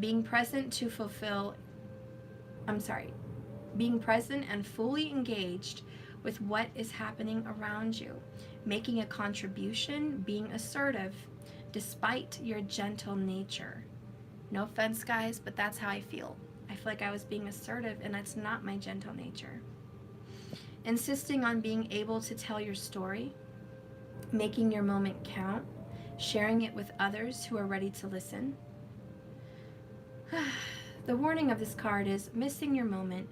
Being present and fully engaged with what is happening around you, making a contribution, being assertive, despite your gentle nature. No offense, guys, but that's how I feel. I feel like I was being assertive, and that's not my gentle nature. Insisting on being able to tell your story, making your moment count, sharing it with others who are ready to listen. The warning of this card is missing your moment,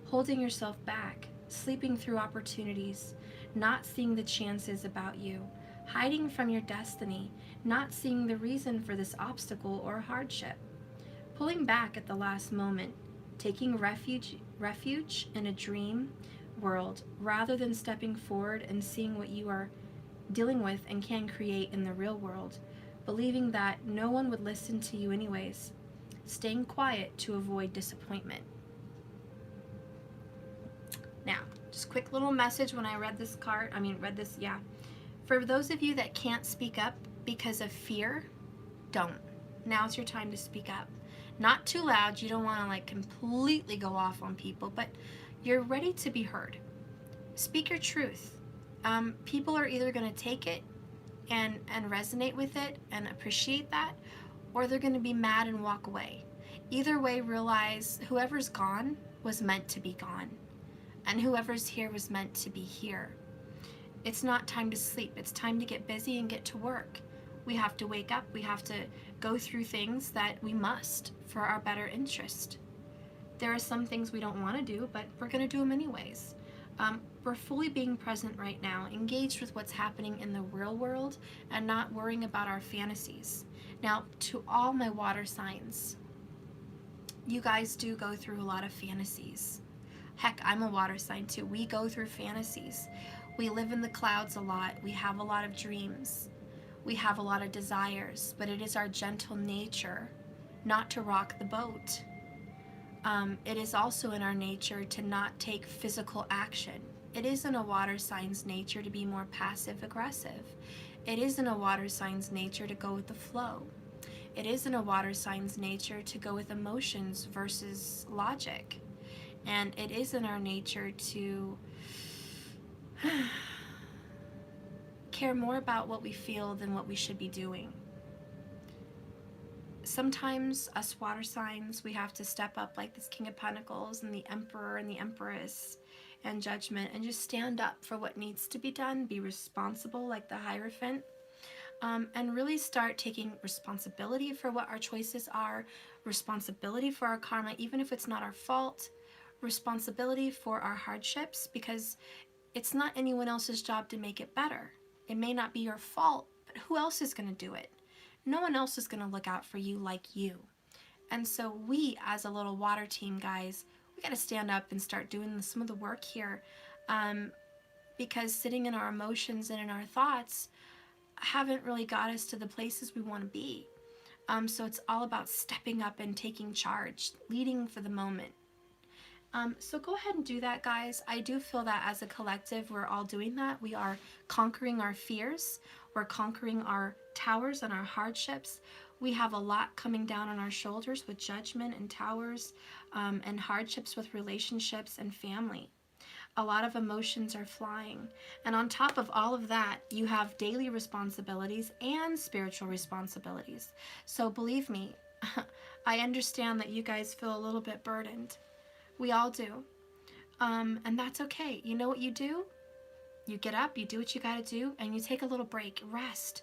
holding yourself back, sleeping through opportunities, not seeing the chances about you, hiding from your destiny, not seeing the reason for this obstacle or hardship, pulling back at the last moment, taking refuge in a dream world rather than stepping forward and seeing what you are dealing with and can create in the real world, believing that no one would listen to you anyways, staying quiet to avoid disappointment. Now, just quick little message when I read this card, For those of you that can't speak up because of fear, don't. Now's your time to speak up. Not too loud, you don't want to like completely go off on people, but you're ready to be heard. Speak your truth. People are either going to take it and resonate with it and appreciate that, or they're going to be mad and walk away. Either way, realize whoever's gone was meant to be gone, and whoever's here was meant to be here. It's not time to sleep. It's time to get busy and get to work. We have to wake up. We have to go through things that we must for our better interest. There are some things we don't want to do, but we're going to do them anyways. We're fully being present right now, engaged with what's happening in the real world and not worrying about our fantasies. Now, to all my water signs, you guys do go through a lot of fantasies. Heck, I'm a water sign too. We go through fantasies. We live in the clouds a lot. We have a lot of dreams. We have a lot of desires, but it is our gentle nature not to rock the boat. It is also in our nature to not take physical action. It is in a water sign's nature to be more passive aggressive. It is in a water sign's nature to go with the flow. It is in a water sign's nature to go with emotions versus logic. And it is in our nature to care more about what we feel than what we should be doing. Sometimes us water signs, we have to step up like this King of Pentacles and the Emperor and the Empress and judgment, and just stand up for what needs to be done, be responsible like the Hierophant, and really start taking responsibility for what our choices are, responsibility for our karma, even if it's not our fault, responsibility for our hardships, because it's not anyone else's job to make it better. It may not be your fault, but who else is going to do it? No one else is going to look out for you like you. And so we, as a little water team, guys, we got to stand up and start doing some of the work here, because sitting in our emotions and in our thoughts haven't really got us to the places we want to be. So it's all about stepping up and taking charge, leading for the moment. So go ahead and do that, guys. I do feel that as a collective, we're all doing that. We are conquering our fears. We're conquering our towers and our hardships. We have a lot coming down on our shoulders with judgment and towers, and hardships with relationships and family. A lot of emotions are flying. And on top of all of that, you have daily responsibilities and spiritual responsibilities. So believe me, I understand that you guys feel a little bit burdened. We all do. And that's okay. You know what you do? You get up, you do what you gotta do, and you take a little break. Rest.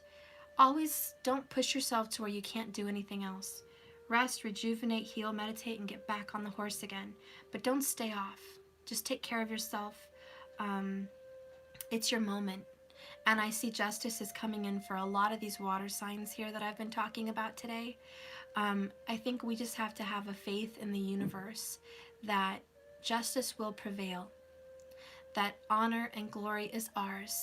Always don't push yourself to where you can't do anything else. Rest, rejuvenate, heal, meditate, and get back on the horse again. But don't stay off. Just take care of yourself. It's your moment. And I see justice is coming in for a lot of these water signs here that I've been talking about today. I think we just have to have a faith in the universe that justice will prevail, that honor and glory is ours,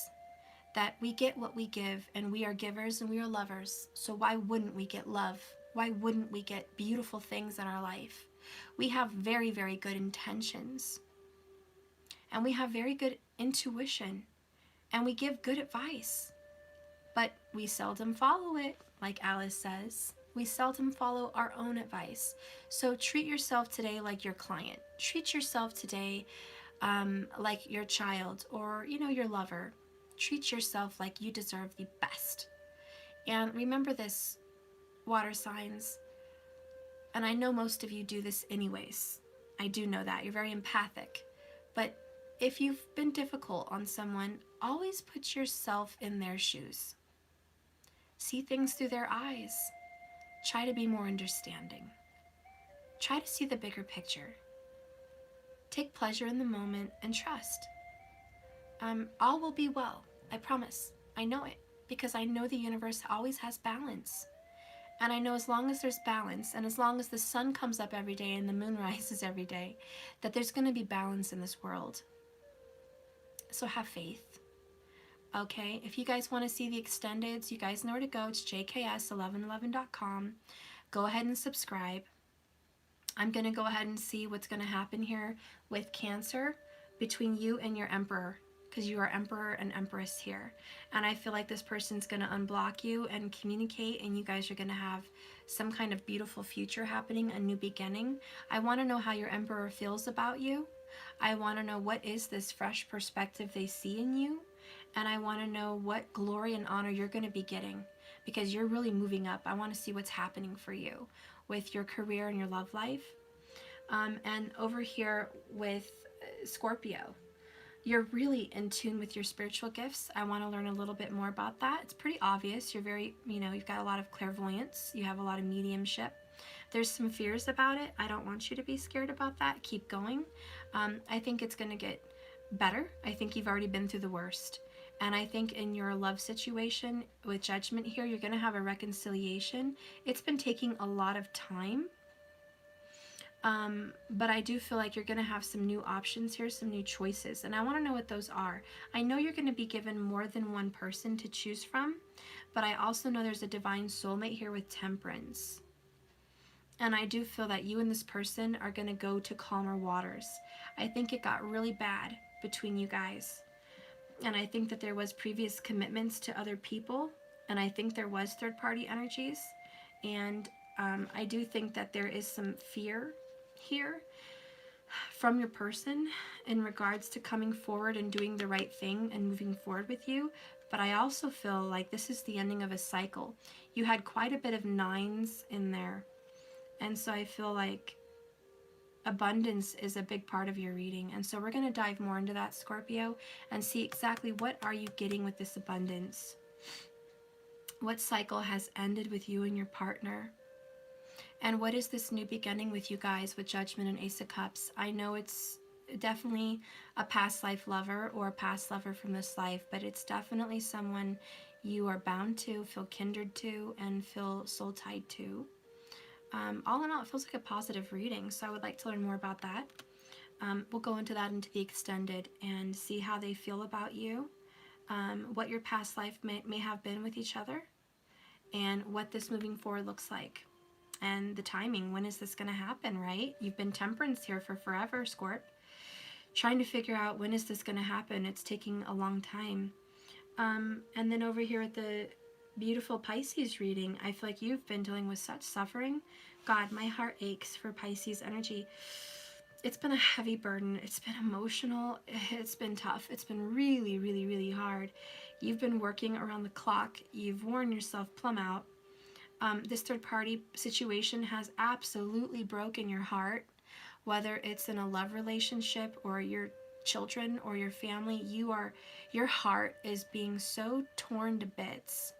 that we get what we give, and we are givers and we are lovers. So why wouldn't we get love? Why wouldn't we get beautiful things in our life? We have very, very good intentions, and we have very good intuition, and we give good advice, but we seldom follow it, like Alice says. We seldom follow our own advice. So treat yourself today like your client. Treat yourself today like your child or, your lover. Treat yourself like you deserve the best. And remember this, water signs, and I know most of you do this anyways. I do know that. You're very empathic. But if you've been difficult on someone, always put yourself in their shoes. See things through their eyes. Try to be more understanding. Try to see the bigger picture. Take pleasure in the moment and trust. All will be well, I promise. I know it, because I know the universe always has balance. And I know as long as there's balance, and as long as the sun comes up every day and the moon rises every day, that there's going to be balance in this world. So have faith. Okay, if you guys want to see the extendeds, you guys know where to go. It's jks1111.com. Go ahead and subscribe. I'm going to go ahead and see what's going to happen here with Cancer between you and your Emperor, because you are Emperor and Empress here. And I feel like this person's going to unblock you and communicate, and you guys are going to have some kind of beautiful future happening, a new beginning. I want to know how your Emperor feels about you. I want to know what is this fresh perspective they see in you. And I want to know what glory and honor you're going to be getting, because you're really moving up. I want to see what's happening for you with your career and your love life. And over here with Scorpio, you're really in tune with your spiritual gifts. I want to learn a little bit more about that. It's pretty obvious. You're very, you've got a lot of clairvoyance. You have a lot of mediumship. There's some fears about it. I don't want you to be scared about that. Keep going. I think it's going to get better. I think you've already been through the worst. And I think in your love situation with judgment here, you're going to have a reconciliation. It's been taking a lot of time. But I do feel like you're going to have some new options here, some new choices. And I want to know what those are. I know you're going to be given more than one person to choose from. But I also know there's a divine soulmate here with Temperance. And I do feel that you and this person are going to go to calmer waters. I think it got really bad between you guys. And I think that there was previous commitments to other people. And I think there was third-party energies. And I do think that there is some fear here from your person in regards to coming forward and doing the right thing and moving forward with you. But I also feel like this is the ending of a cycle. You had quite a bit of 9s in there. And so I feel like abundance is a big part of your reading. And so we're going to dive more into that, Scorpio, and see exactly what are you getting with this abundance. What cycle has ended with you and your partner? And what is this new beginning with you guys with Judgment and Ace of Cups? I know it's definitely a past life lover or a past lover from this life, but it's definitely someone you are bound to, feel kindred to, and feel soul tied to. All in all, it feels like a positive reading, so I would like to learn more about that. We'll go into that into the extended and see how they feel about you, what your past life may have been with each other, and what this moving forward looks like. And the timing, when is this going to happen, right? You've been temperance here for forever, Scorp. Trying to figure out when is this going to happen. It's taking a long time. And then over here at the beautiful Pisces reading, I feel like you've been dealing with such suffering. God, my heart aches for Pisces energy. It's been a heavy burden. It's been emotional. It's been tough. It's been really, really, really hard. You've been working around the clock. You've worn yourself plumb out. This third party situation has absolutely broken your heart, whether it's in a love relationship or your children or your family. Your heart is being so torn to bits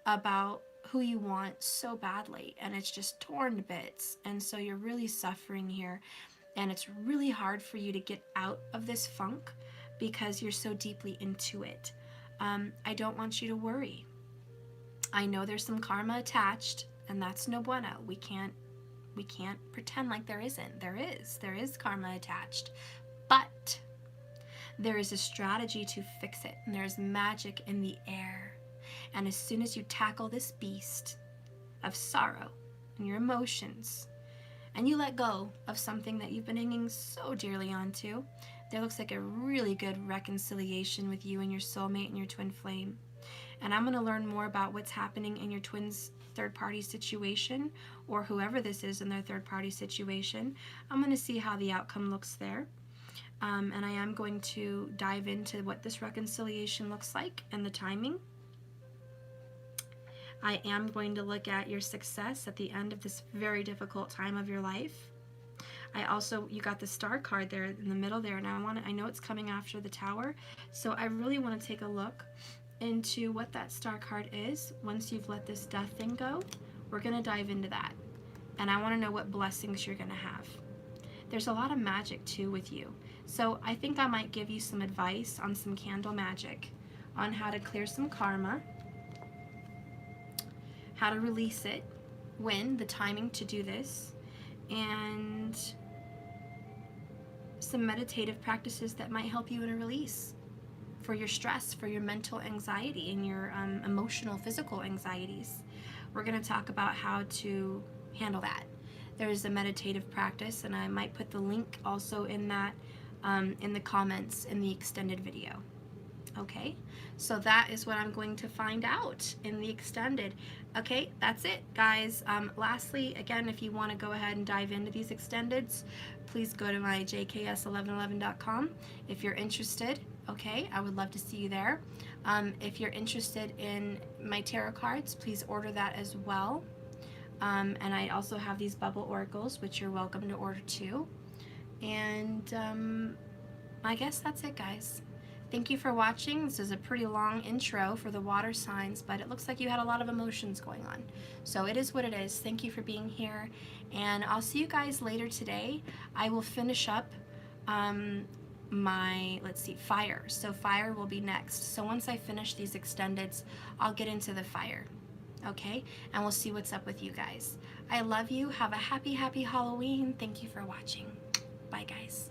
about who you want so badly, and it's just torn to bits. And so you're really suffering here, and it's really hard for you to get out of this funk because you're so deeply into it. I don't want you to worry. I know there's some karma attached, and that's no bueno. We can't pretend like there isn't. There is karma attached, but there is a strategy to fix it, and there's magic in the air. And as soon as you tackle this beast of sorrow and your emotions, and you let go of something that you've been hanging so dearly onto, there looks like a really good reconciliation with you and your soulmate and your twin flame. And I'm going to learn more about what's happening in your twin's third-party situation, or whoever this is in their third-party situation. I'm going to see how the outcome looks there. And I am going to dive into what this reconciliation looks like and the timing. I am going to look at your success at the end of this very difficult time of your life. You got the Star card there in the middle there, and I know it's coming after the Tower, so I really want to take a look into what that Star card is. Once you've let this death thing go, we're going to dive into that, and I want to know what blessings you're going to have. There's a lot of magic too with you, so I think I might give you some advice on some candle magic, on how to clear some karma, how to release it, when, the timing to do this, and some meditative practices that might help you in a release for your stress, for your mental anxiety, and your emotional, physical anxieties. We're going to talk about how to handle that. There's a meditative practice, and I might put the link also in that in the comments in the extended video. Okay, so that is what I'm going to find out in the extended. Okay, that's it, guys. Lastly, again, if you want to go ahead and dive into these extendeds, please go to my jks1111.com if you're interested. Okay, I would love to see you there. If you're interested in my tarot cards, please order that as well. And I also have these bubble oracles, which you're welcome to order too. And I guess that's it, guys. Thank you for watching. This is a pretty long intro for the water signs, but it looks like you had a lot of emotions going on. So it is what it is. Thank you for being here, and I'll see you guys later today. I will finish up fire. So fire will be next. So once I finish these extendeds, I'll get into the fire. Okay? And we'll see what's up with you guys. I love you. Have a happy, happy Halloween. Thank you for watching. Bye, guys.